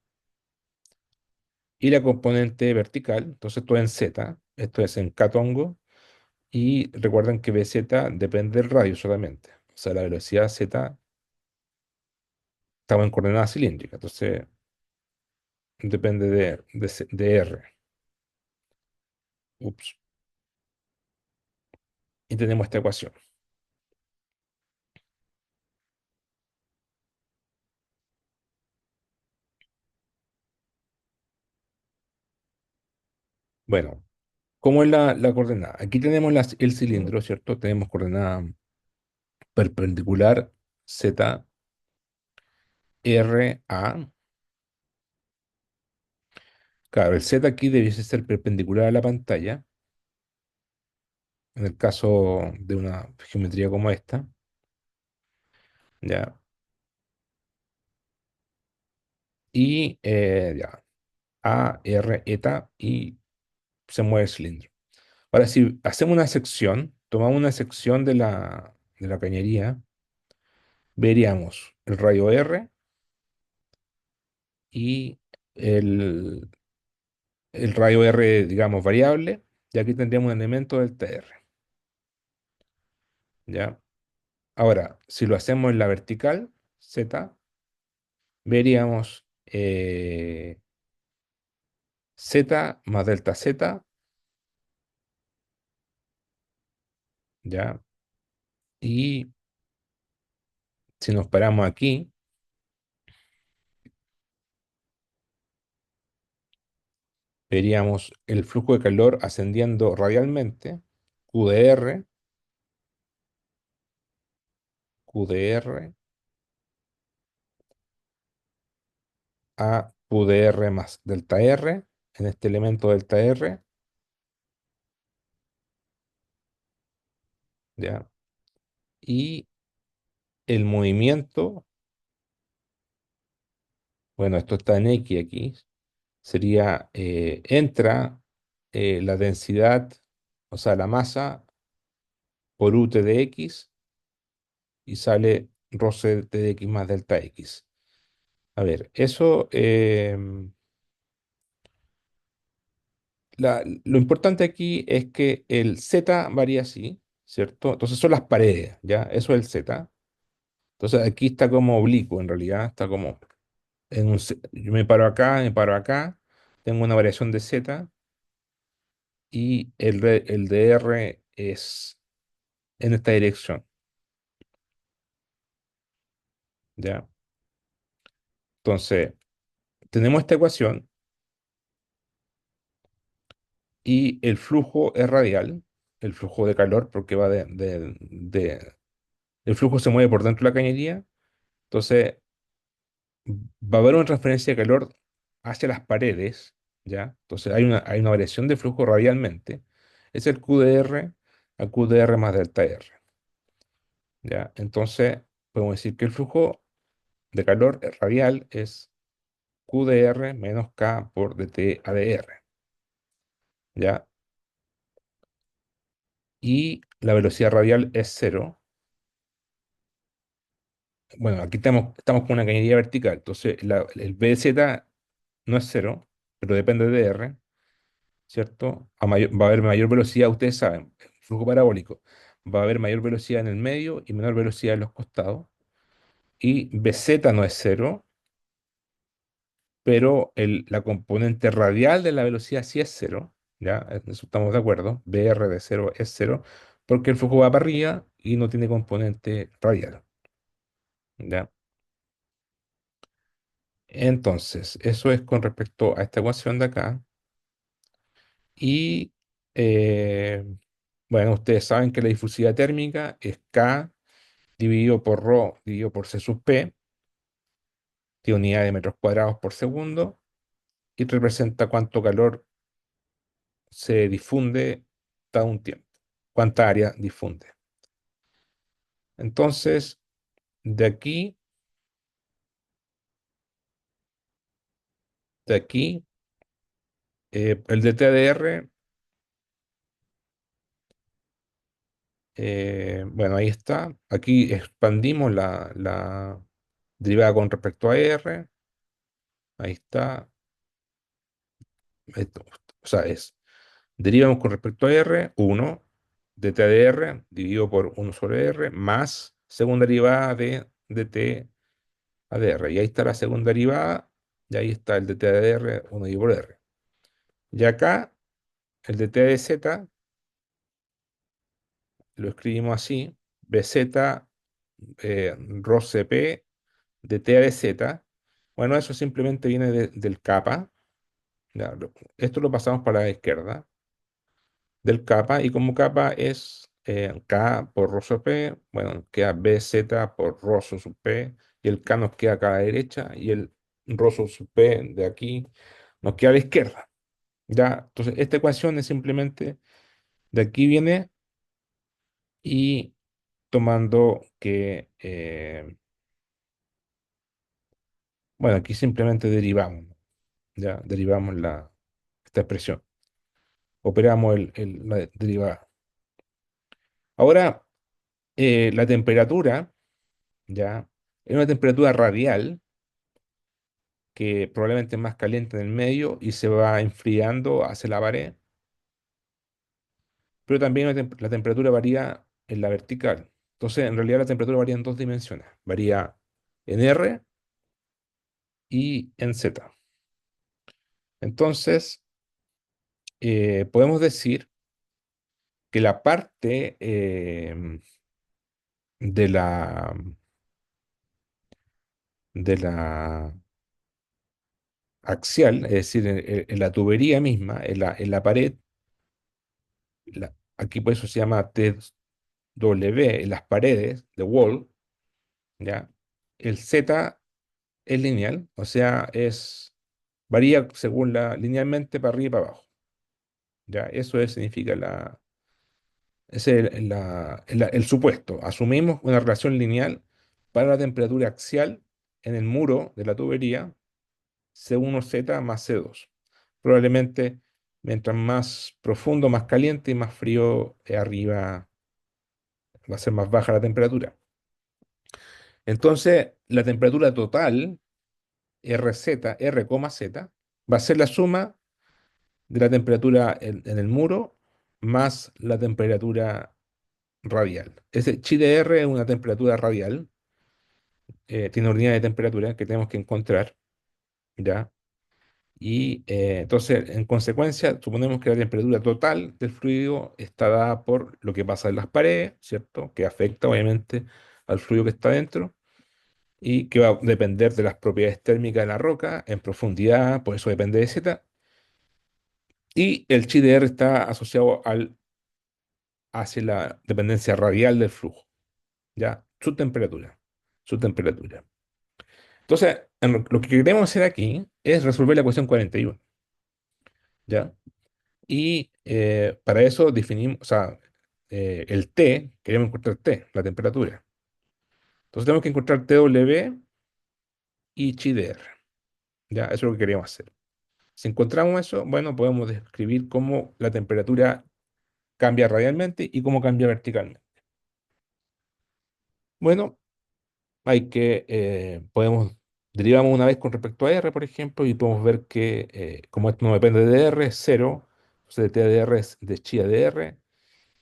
y la componente vertical. Entonces esto es en z, esto es en catongo. Y recuerden que Bz depende del radio solamente. O sea, la velocidad z estamos en coordenada cilíndrica, entonces depende de r. Ups. Y tenemos esta ecuación. Bueno, ¿cómo es la coordenada? Aquí tenemos el cilindro, ¿cierto? Tenemos coordenada perpendicular z, r, a. Claro, el z aquí debiese ser perpendicular a la pantalla, en el caso de una geometría como esta, ¿ya? Y ya, a, r, eta, y se mueve el cilindro. Ahora, si hacemos una sección, tomamos una sección de la cañería, veríamos el radio R y el, el radio R, digamos, variable, y aquí tendríamos un elemento delta R, ¿ya? Ahora, si lo hacemos en la vertical, Z, veríamos Z más delta Z, ¿ya? Y si nos paramos aquí, veríamos el flujo de calor ascendiendo radialmente, QDR, QDR a QDR más delta R, en este elemento delta R, ¿ya? Y el movimiento, bueno, esto está en X aquí, sería, entra la densidad, o sea, la masa por UT de X y sale roce de X más delta X. A ver, eso, lo importante aquí es que el Z varía así, ¿cierto? Entonces son las paredes, ¿ya? Eso es el Z. Entonces aquí está como oblicuo, en realidad, está como yo me paro acá, tengo una variación de Z y el de R es en esta dirección, ¿ya? Entonces, tenemos esta ecuación y el flujo es radial, el flujo de calor, porque va el flujo se mueve por dentro de la cañería, entonces va a haber una transferencia de calor hacia las paredes, ¿ya? Entonces hay una variación de flujo radialmente, es el QDR a QDR más delta R, ¿ya? Entonces, podemos decir que el flujo de calor radial es QDR menos K por DT ADR, ¿ya? Y la velocidad radial es cero. Bueno, aquí estamos con una cañería vertical, entonces el BZ no es cero, pero depende de R, ¿cierto? Va a haber mayor velocidad, ustedes saben, flujo parabólico, va a haber mayor velocidad en el medio y menor velocidad en los costados. Y BZ no es cero, pero la componente radial de la velocidad sí es cero, ¿ya? En eso estamos de acuerdo. BR de cero es cero, porque el flujo va para arriba y no tiene componente radial, ¿ya? Entonces, eso es con respecto a esta ecuación de acá. Y bueno, ustedes saben que la difusividad térmica es K dividido por ρ dividido por C sub P, de unidad de metros cuadrados por segundo, y representa cuánto calor se difunde cada un tiempo, cuánta área difunde. Entonces, de aquí, de aquí, el de TDR, bueno, ahí está. Aquí expandimos la derivada con respecto a R. Ahí está. Esto, o sea, derivamos con respecto a R, 1 de T de R dividido por 1 sobre R más segunda derivada de T a d R. Y ahí está la segunda derivada, y ahí está el de T de R, 1 dividido por R. Y acá, el de T de Z, lo escribimos así, BZ rho CP de T a de Z. Bueno, eso simplemente viene del kappa. Ya, esto lo pasamos para la izquierda del kappa, y como kappa es K por rho sub P, bueno, queda BZ por rho sub P, y el K nos queda acá a la derecha, y el rho sub P de aquí nos queda a la izquierda. Ya, entonces esta ecuación es simplemente de aquí viene, y tomando que, bueno, aquí simplemente derivamos, ¿no? Ya, derivamos esta expresión, operamos la derivada. Ahora, la temperatura, ya, es una temperatura radial que probablemente es más caliente en el medio y se va enfriando hacia la pared, pero también la temperatura varía en la vertical. Entonces, en realidad la temperatura varía en dos dimensiones, varía en R y en Z. Entonces, podemos decir que la parte de de la axial, es decir, en la tubería misma, en la pared, aquí por eso se llama TW, en las paredes, de wall, ¿ya? El Z es lineal, o sea, varía según linealmente para arriba y para abajo, ¿ya? Significa ese es el supuesto. Asumimos una relación lineal para la temperatura axial en el muro de la tubería, C1Z más C2. Probablemente mientras más profundo, más caliente y más frío arriba va a ser más baja la temperatura. Entonces, la temperatura total, RZ, R,Z, va a ser la suma de la temperatura en el muro más la temperatura radial. Ese chi de R es una temperatura radial, tiene unidad de temperatura que tenemos que encontrar, ¿ya? Y entonces, en consecuencia, suponemos que la temperatura total del fluido está dada por lo que pasa en las paredes, ¿cierto? Que afecta obviamente al fluido que está dentro y que va a depender de las propiedades térmicas de la roca en profundidad, por eso depende de Z. Y el chi de R está asociado hacia la dependencia radial del flujo, ¿ya? Su temperatura. Entonces, lo que queremos hacer aquí es resolver la ecuación 41, ¿ya? Y para eso definimos, o sea, el T, queremos encontrar T, la temperatura. Entonces tenemos que encontrar TW y chi de R, ¿ya? Eso es lo que queríamos hacer. Si encontramos eso, bueno, podemos describir cómo la temperatura cambia radialmente y cómo cambia verticalmente. Bueno, derivamos una vez con respecto a R, por ejemplo, y podemos ver que como esto no depende de R, es cero, entonces T de R es de chi a de R,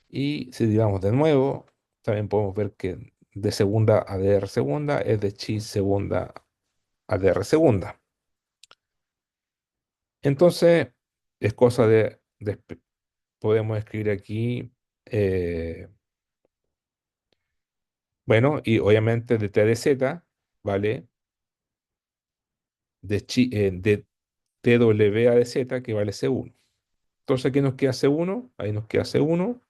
y si derivamos de nuevo, también podemos ver que de segunda a de R segunda es de chi segunda a de R segunda. Entonces, es cosa podemos escribir aquí, eh, bueno, y obviamente de T de Z, ¿vale? De TW a de Z, que vale C1. Entonces aquí nos queda C1, ahí nos queda C1,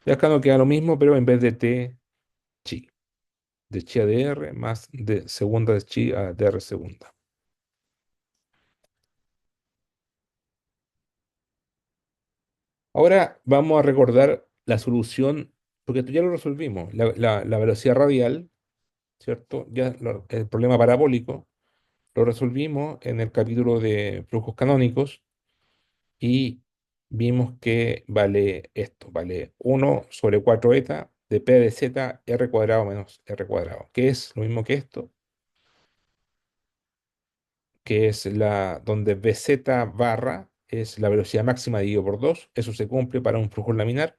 y acá nos queda lo mismo, pero en vez de T, chi, de chi a de R más de segunda de chi a de R segunda. Ahora vamos a recordar la solución, porque esto ya lo resolvimos, la velocidad radial, ¿cierto? El problema parabólico lo resolvimos en el capítulo de flujos canónicos y vimos que vale esto, vale 1/4 eta de p de z r cuadrado menos r cuadrado, que es lo mismo que esto, que es donde bz barra es la velocidad máxima dividido por 2. Eso se cumple para un flujo laminar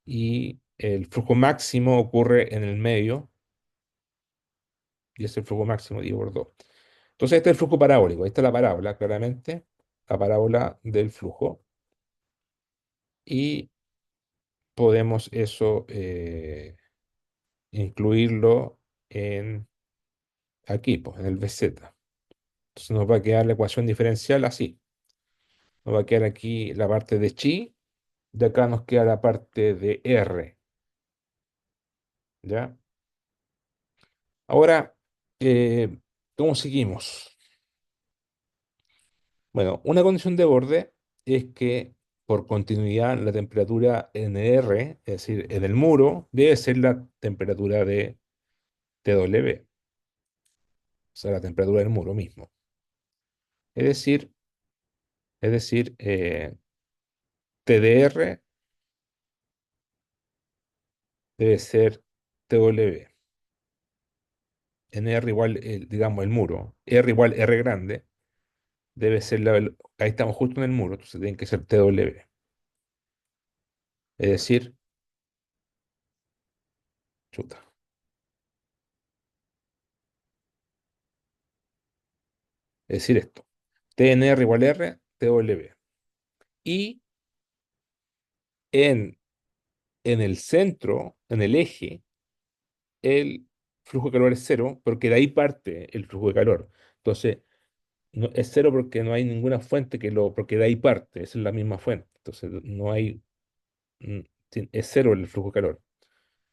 y el flujo máximo ocurre en el medio y es el flujo máximo dividido por 2. Entonces este es el flujo parabólico, ahí está la parábola, claramente, la parábola del flujo y podemos eso incluirlo en aquí, pues, en el BZ. Entonces nos va a quedar la ecuación diferencial así. Nos va a quedar aquí la parte de chi, de acá nos queda la parte de R, ¿ya? Ahora, eh, ¿cómo seguimos? Bueno, una condición de borde es que por continuidad la temperatura en R, es decir, en el muro, debe ser la temperatura de TW, o sea, la temperatura del muro mismo. Es decir, TDR debe ser TW. En R igual, digamos, el muro. R igual R grande debe ser ahí estamos justo en el muro, entonces tiene que ser TW. Es decir, chuta. Es decir esto. TNR igual R, TW. Y en, en el centro, en el eje, el flujo de calor es cero, porque de ahí parte el flujo de calor. Entonces, es cero porque no hay ninguna fuente porque de ahí parte, esa es la misma fuente. Entonces, no hay, mm, es cero el flujo de calor.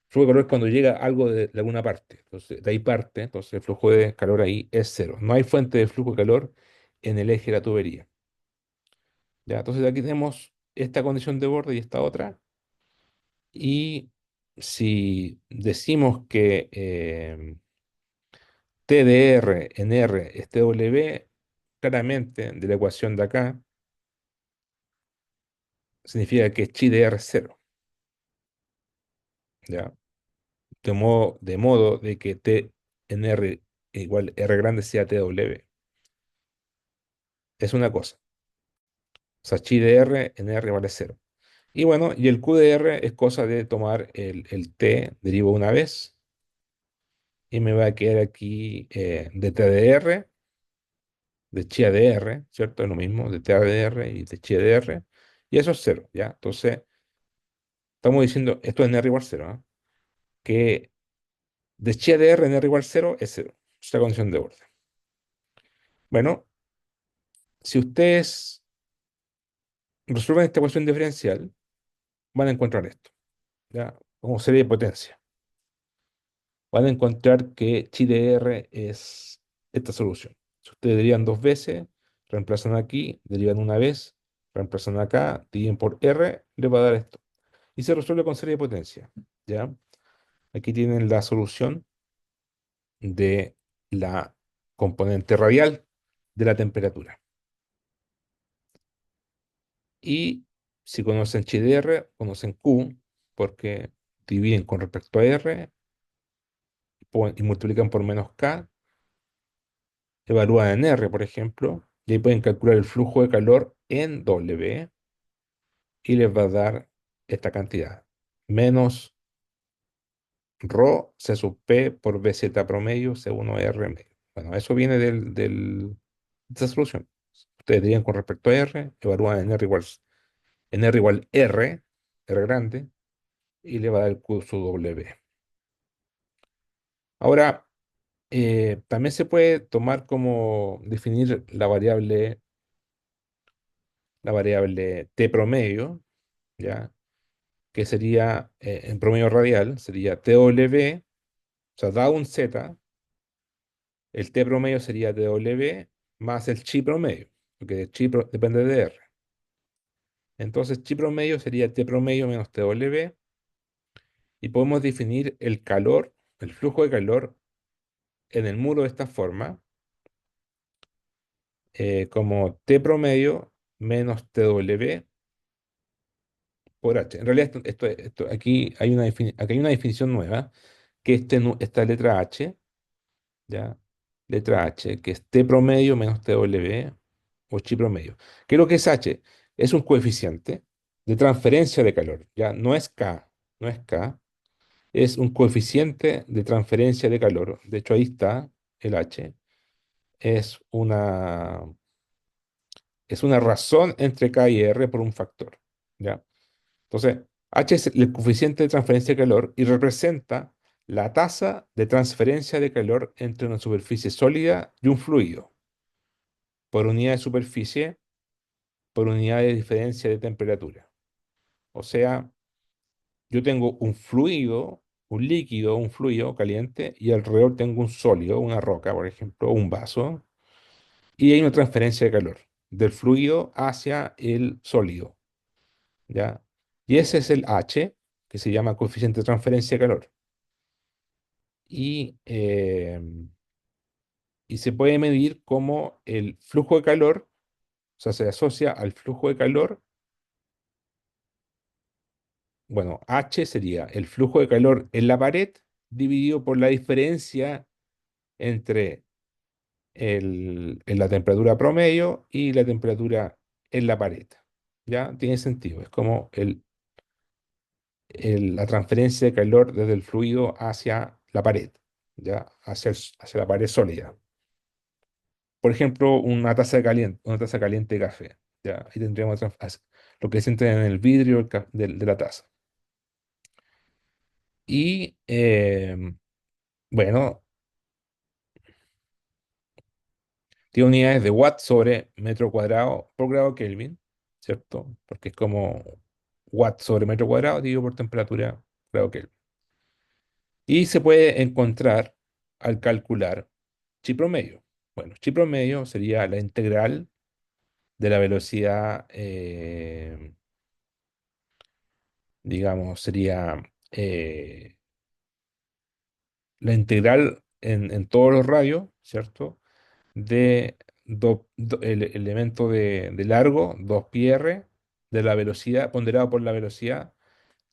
Flujo de calor es cuando llega algo de alguna parte. Entonces, de ahí parte, entonces el flujo de calor ahí es cero. No hay fuente de flujo de calor en el eje de la tubería. ¿Ya? Entonces, aquí tenemos esta condición de borde y esta otra. Y si decimos que T de R en R es TW, claramente de la ecuación de acá, significa que chi de R es cero. ¿Ya? De modo de que T en R igual R grande sea TW. Es una cosa. O sea, chi de R en R vale cero. Y bueno, y el QDR es cosa de tomar el T, derivo una vez, y me va a quedar aquí de TDR, de chi a DR, ¿cierto? Es lo mismo, de T a DR y de chi a DR, y eso es cero, ¿ya? Entonces, estamos diciendo, esto es n igual cero, ¿ah? Que de chi a DR n igual cero es cero, es la condición de orden. Bueno, si ustedes resuelven esta ecuación diferencial, van a encontrar esto, ¿ya? Como serie de potencia. Van a encontrar que chi de R es esta solución. Si ustedes derivan dos veces, reemplazan aquí, derivan una vez, reemplazan acá, dividen por R, les va a dar esto. Y se resuelve con serie de potencia, ¿ya? Aquí tienen la solución de la componente radial de la temperatura. Y si conocen chi de R, conocen Q, porque dividen con respecto a R y multiplican por menos K, evalúan en R, por ejemplo, y ahí pueden calcular el flujo de calor en W y les va a dar esta cantidad, menos ρ C sub P por BZ promedio C1 R medio. Bueno, eso viene de esta solución. Ustedes dirían con respecto a R, evalúan en R igual R, R grande, y le va a dar el Q sub W. Ahora, también se puede tomar como definir la variable T promedio, ¿ya? Que sería en promedio radial, sería TW, o sea, dado un Z, el T promedio sería TW más el chi promedio, porque el chi depende de R. Entonces, chi promedio sería T promedio menos TW, y podemos definir el calor, el flujo de calor en el muro de esta forma, como T promedio menos TW por H. En realidad, aquí aquí hay una definición nueva, que esta letra H, ¿ya? Letra H, que es T promedio menos TW o chi promedio. ¿Qué es lo que es H? Es un coeficiente de transferencia de calor, ¿ya? No es K, no es K, es un coeficiente de transferencia de calor. De hecho, ahí está el H. Es una, es una razón entre K y R por un factor, ¿ya? Entonces, H es el coeficiente de transferencia de calor y representa la tasa de transferencia de calor entre una superficie sólida y un fluido, por unidad de superficie, por unidad de diferencia de temperatura. O sea, yo tengo un fluido, un líquido, un fluido caliente, y alrededor tengo un sólido, una roca, por ejemplo, o un vaso, y hay una transferencia de calor del fluido hacia el sólido, ¿ya? Y ese es el H, que se llama coeficiente de transferencia de calor. Y, y se puede medir como el flujo de calor, o sea, se asocia al flujo de calor. Bueno, H sería el flujo de calor en la pared dividido por la diferencia entre la temperatura promedio y la temperatura en la pared. ¿Ya? Tiene sentido. Es como la transferencia de calor desde el fluido hacia la pared, ¿ya? Hacia la pared sólida. Por ejemplo, una taza caliente de café. ¿Ya? Ahí tendríamos lo que se entra en el vidrio de la taza. Y bueno, tiene unidades de watt sobre metro cuadrado por grado Kelvin, ¿cierto? Porque es como watt sobre metro cuadrado dividido por temperatura grado Kelvin. Y se puede encontrar al calcular chi promedio. Bueno, chi promedio sería la integral de la velocidad, digamos, sería la integral en todos los radios, ¿cierto? De el elemento de largo, 2πr, de la velocidad, ponderado por la velocidad,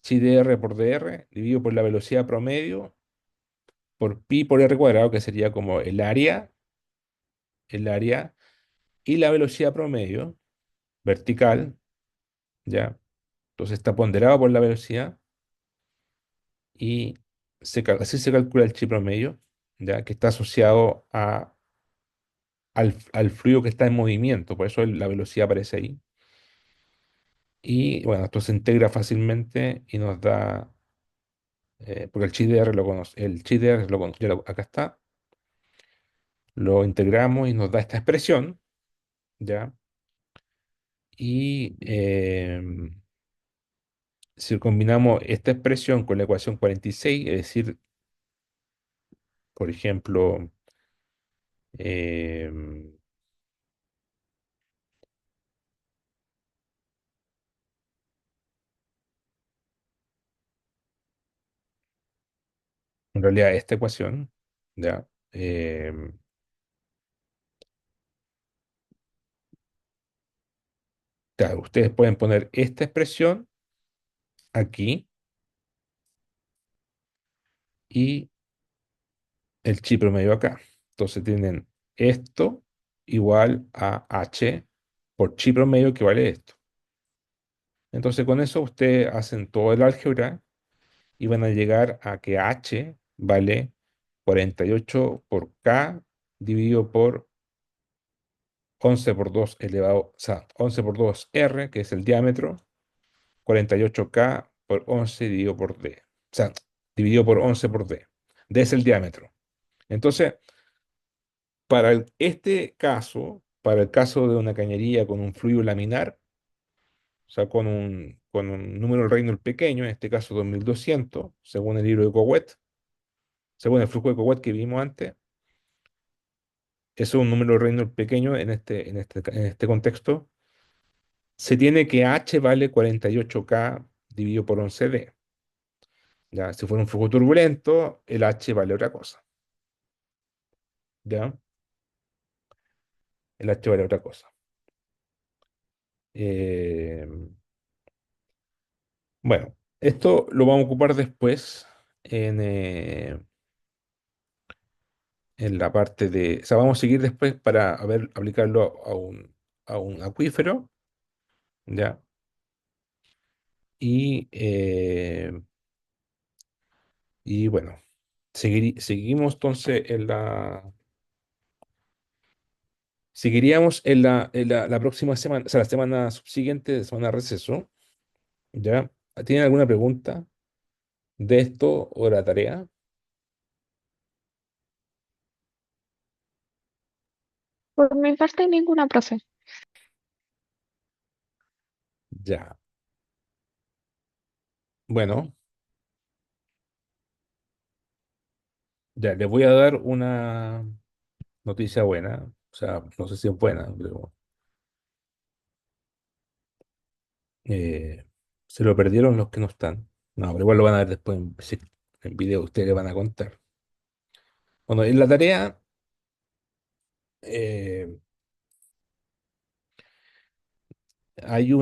chi de r por dr, dividido por la velocidad promedio, por pi por r cuadrado, que sería como y la velocidad promedio, vertical, ¿ya? Entonces está ponderado por la velocidad y así se calcula el chi promedio, ya que está asociado al fluido que está en movimiento, por eso la velocidad aparece ahí. Y bueno, esto se integra fácilmente y nos da, porque el chi de R lo conoce, el chi de R acá está, lo integramos y nos da esta expresión, ¿ya? Y si combinamos esta expresión con la ecuación 46, es decir, por ejemplo, em, en realidad esta ecuación, ¿ya? Claro, ustedes pueden poner esta expresión aquí y el chi promedio acá. Entonces tienen esto igual a h por chi promedio que vale esto. Entonces con eso ustedes hacen todo el álgebra y van a llegar a que h vale 48 por k dividido por 11 por 2 elevado, o sea, 11 por 2 r, que es el diámetro, 48k por 11 dividido por d. O sea, dividido por 11 por d. D es el diámetro. Entonces, este caso, para el caso de una cañería con un fluido laminar, o sea, con un número de Reynolds pequeño, en este caso 2200, según el libro de Couette, según el flujo de Couette que vimos antes, eso es un número de Reynolds pequeño en este contexto, se tiene que H vale 48K dividido por 11D. Ya, si fuera un flujo turbulento, el H vale otra cosa. ¿Ya? El H vale otra cosa. Eh, bueno, esto lo vamos a ocupar después en la parte de... O sea, vamos a seguir después para aplicarlo a un acuífero. ¿Ya? Y, y bueno, seguimos entonces seguiríamos la próxima semana, o sea, la semana subsiguiente, de semana de receso. ¿Ya? ¿Tienen alguna pregunta de esto o de la tarea? Por mi parte, ninguna, profe. Ya. Bueno, ya les voy a dar una noticia buena. O sea, no sé si es buena, pero eh, se lo perdieron los que no están. No, pero igual lo van a ver después en video, ustedes le van a contar. Bueno, en la tarea eh, hay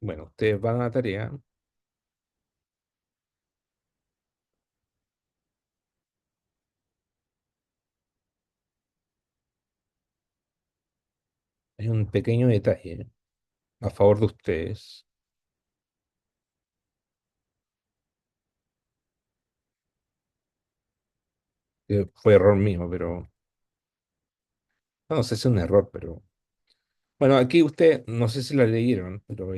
bueno, ustedes van a la tarea, hay un pequeño detalle a favor de ustedes, que fue error mío, pero no sé si es un error, pero bueno, aquí usted, no sé si la leyeron, pero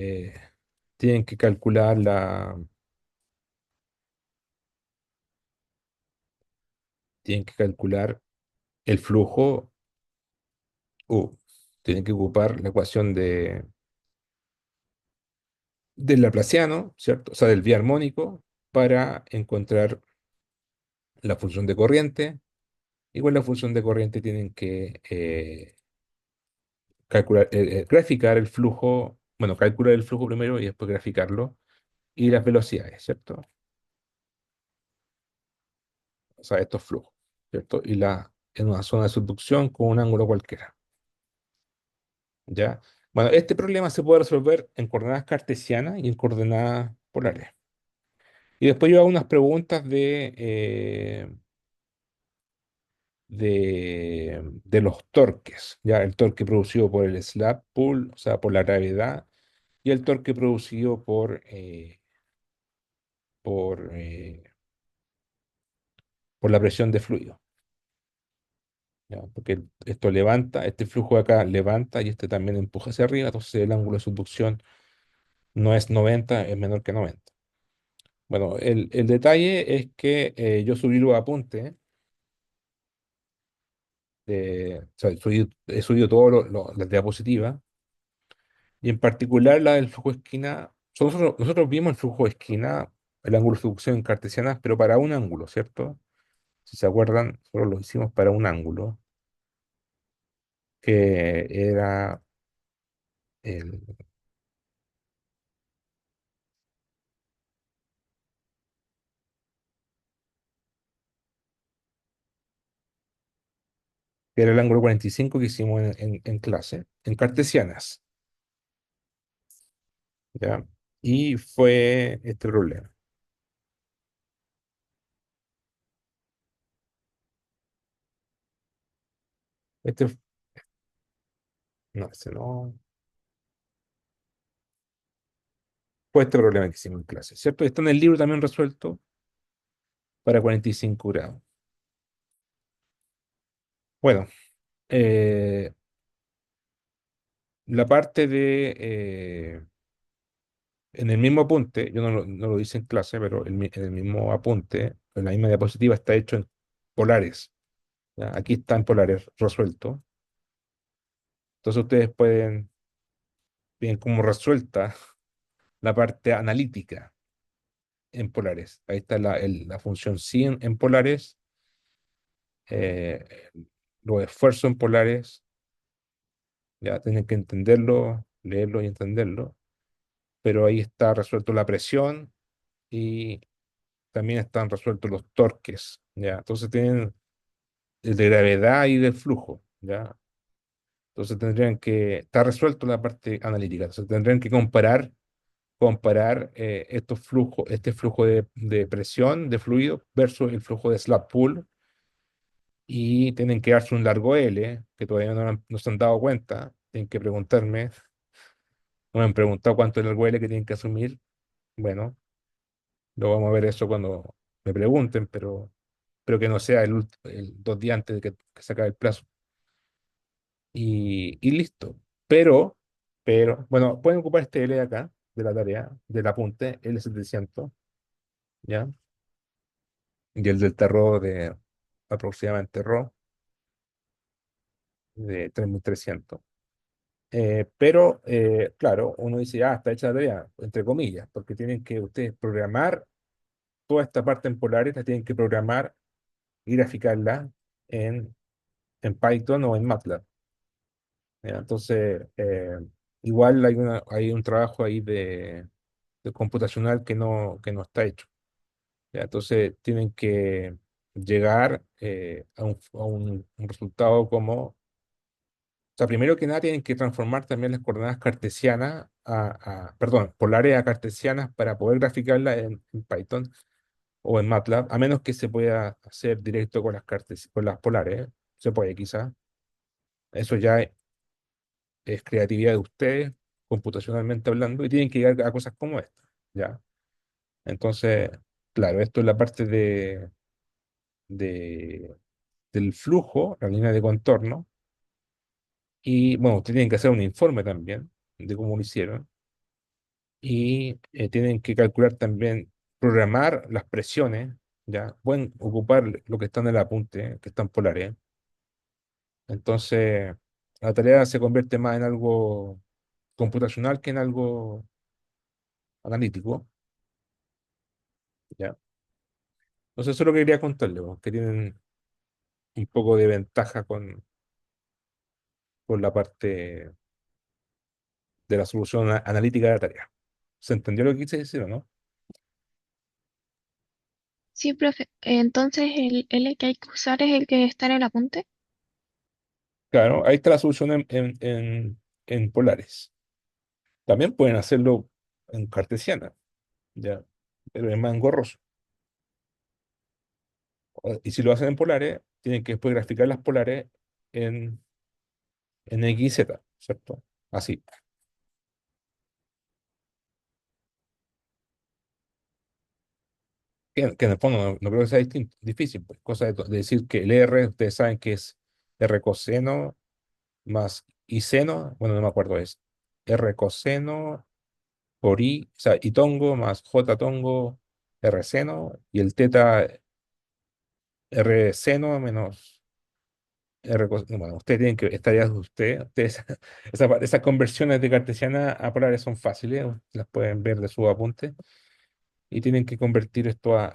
tienen que calcular tienen que calcular el flujo U. Tienen que ocupar la ecuación del Laplaciano, ¿cierto? O sea, del armónico, para encontrar la función de corriente. Y con la función de corriente tienen que graficar el flujo, bueno, calcular el flujo primero y después graficarlo, y las velocidades, ¿cierto? O sea, estos flujos, ¿cierto? En una zona de subducción con un ángulo cualquiera. ¿Ya? Bueno, este problema se puede resolver en coordenadas cartesianas y en coordenadas polares. Y después yo hago unas preguntas de los torques, ya el torque producido por el slab pull, o sea, por la gravedad, y el torque producido por, eh, por la presión de fluido. ¿Ya? Porque esto levanta, este flujo de acá levanta y este también empuja hacia arriba, entonces el ángulo de subducción no es 90, es menor que 90. Bueno, el detalle es que yo subí los apuntes, o sea, he subido todas las diapositivas, y en particular la del flujo de esquina. Nosotros vimos el flujo de esquina, el ángulo de subducción en cartesianas, pero para un ángulo, ¿cierto? Si se acuerdan, solo lo hicimos para un ángulo, que era el, que era el ángulo 45 que hicimos en clase, en cartesianas, ¿ya? Y fue este problema. Este, no, ese no, fue este problema que hicimos en clase, ¿cierto? Está en el libro también resuelto para 45 grados. Bueno, eh, la parte en el mismo apunte, yo no lo hice en clase, pero en el mismo apunte, en la misma diapositiva, está hecho en polares. ¿Ya? Aquí está en polares resuelto. Entonces ustedes pueden ver cómo resuelta la parte analítica en polares. Ahí está la función sí en polares, eh, los esfuerzos en polares, ya tienen que entenderlo, leerlo y entenderlo, pero ahí está resuelto la presión y también están resueltos los torques, ¿ya? Entonces tienen el de gravedad y del flujo, ¿ya? Entonces tendrían que, está resuelto la parte analítica, entonces tendrían que comparar estos flujos, este flujo de presión, de fluido, versus el flujo de slab pool, y tienen que darse un largo L, que todavía no se han dado cuenta, tienen que preguntarme, no me han preguntado cuánto es el largo L que tienen que asumir, bueno, lo vamos a ver eso cuando me pregunten, pero que no sea el 2 días antes de que se acabe el plazo. Y listo. Pero, bueno, pueden ocupar este L de acá, de la tarea, del apunte, L700, ¿ya? Y el del terror de aproximadamente de 3300. Pero, claro, uno dice, ah, está hecha la tarea, entre comillas, porque tienen que ustedes programar toda esta parte en polares, la tienen que programar y graficarla en, en Python o en MATLAB. ¿Ya? Entonces, igual hay un trabajo ahí de computacional que no está hecho. ¿Ya? Entonces, tienen que llegar a un resultado como, o sea, primero que nada tienen que transformar también las coordenadas cartesianas perdón, polares a cartesianas para poder graficarlas en Python o en MATLAB, a menos que se pueda hacer directo con con las polares. Se puede quizás. Eso ya es creatividad de ustedes, computacionalmente hablando, y tienen que llegar a cosas como esta, ¿ya? Entonces, claro, esto es la parte de, del flujo, la línea de contorno, y bueno, ustedes tienen que hacer un informe también de cómo lo hicieron, y tienen que calcular también, programar las presiones, ¿ya? Pueden ocupar lo que está en el apunte, que están polares. Entonces, la tarea se convierte más en algo computacional que en algo analítico, ¿ya? Entonces, eso es lo que quería contarles, pues, que tienen un poco de ventaja con la parte de la solución analítica de la tarea. ¿Se entendió lo que quise decir o no? Sí, profe. Entonces el L que hay que usar es el que está en el apunte. Claro, ahí está la solución en polares. También pueden hacerlo en cartesiana, ¿ya? Pero es más engorroso. Y si lo hacen en polares, tienen que después graficar las polares en, en X y Z, ¿cierto? Así. Que en el fondo no creo que sea difícil, pues, cosa de decir que el R, ustedes saben que es R coseno más I seno, bueno, no me acuerdo, es R coseno por I, o sea, I tongo más J tongo R seno, y el teta R seno menos no, bueno, ustedes tienen que, estarías ustedes, esas conversiones de cartesiana a polares son fáciles, las pueden ver de su apunte, y tienen que convertir esto a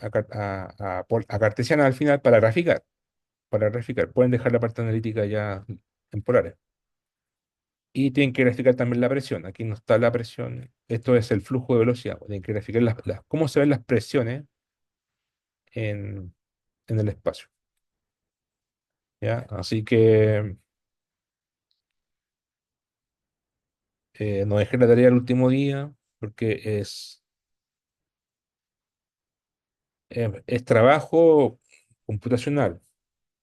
cartesiana al final para graficar. Pueden dejar la parte analítica ya en polares. Y tienen que graficar también la presión. Aquí no está la presión. Esto es el flujo de velocidad. Tienen que graficar cómo se ven las presiones en, en el espacio. ¿Ya? Así que no dejé la tarea el último día porque es trabajo computacional.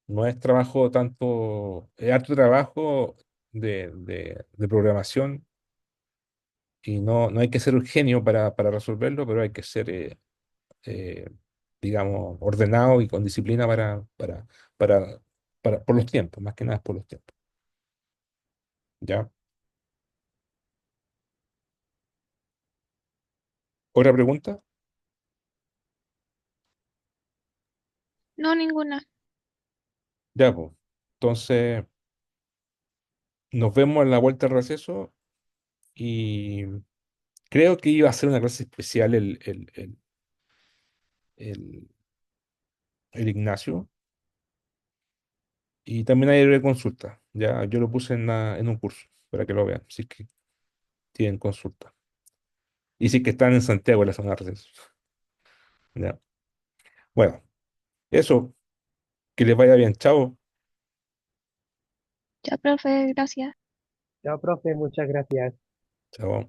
No es trabajo tanto, es harto trabajo de programación, y no hay que ser un genio para resolverlo, pero hay que ser eh, digamos, ordenado y con disciplina para, por los tiempos, más que nada por los tiempos. ¿Ya? ¿Otra pregunta? No, ninguna. Ya, pues. Entonces, nos vemos en la vuelta al receso, y creo que iba a ser una clase especial el, el Ignacio, y también hay de consulta. Ya, yo lo puse en un curso para que lo vean, si es que tienen consulta. Y si es que están en Santiago en la zona de receso. Ya. Bueno, eso, que les vaya bien. Chao. Ya, profe, gracias. Chao, profe, muchas gracias. Chao.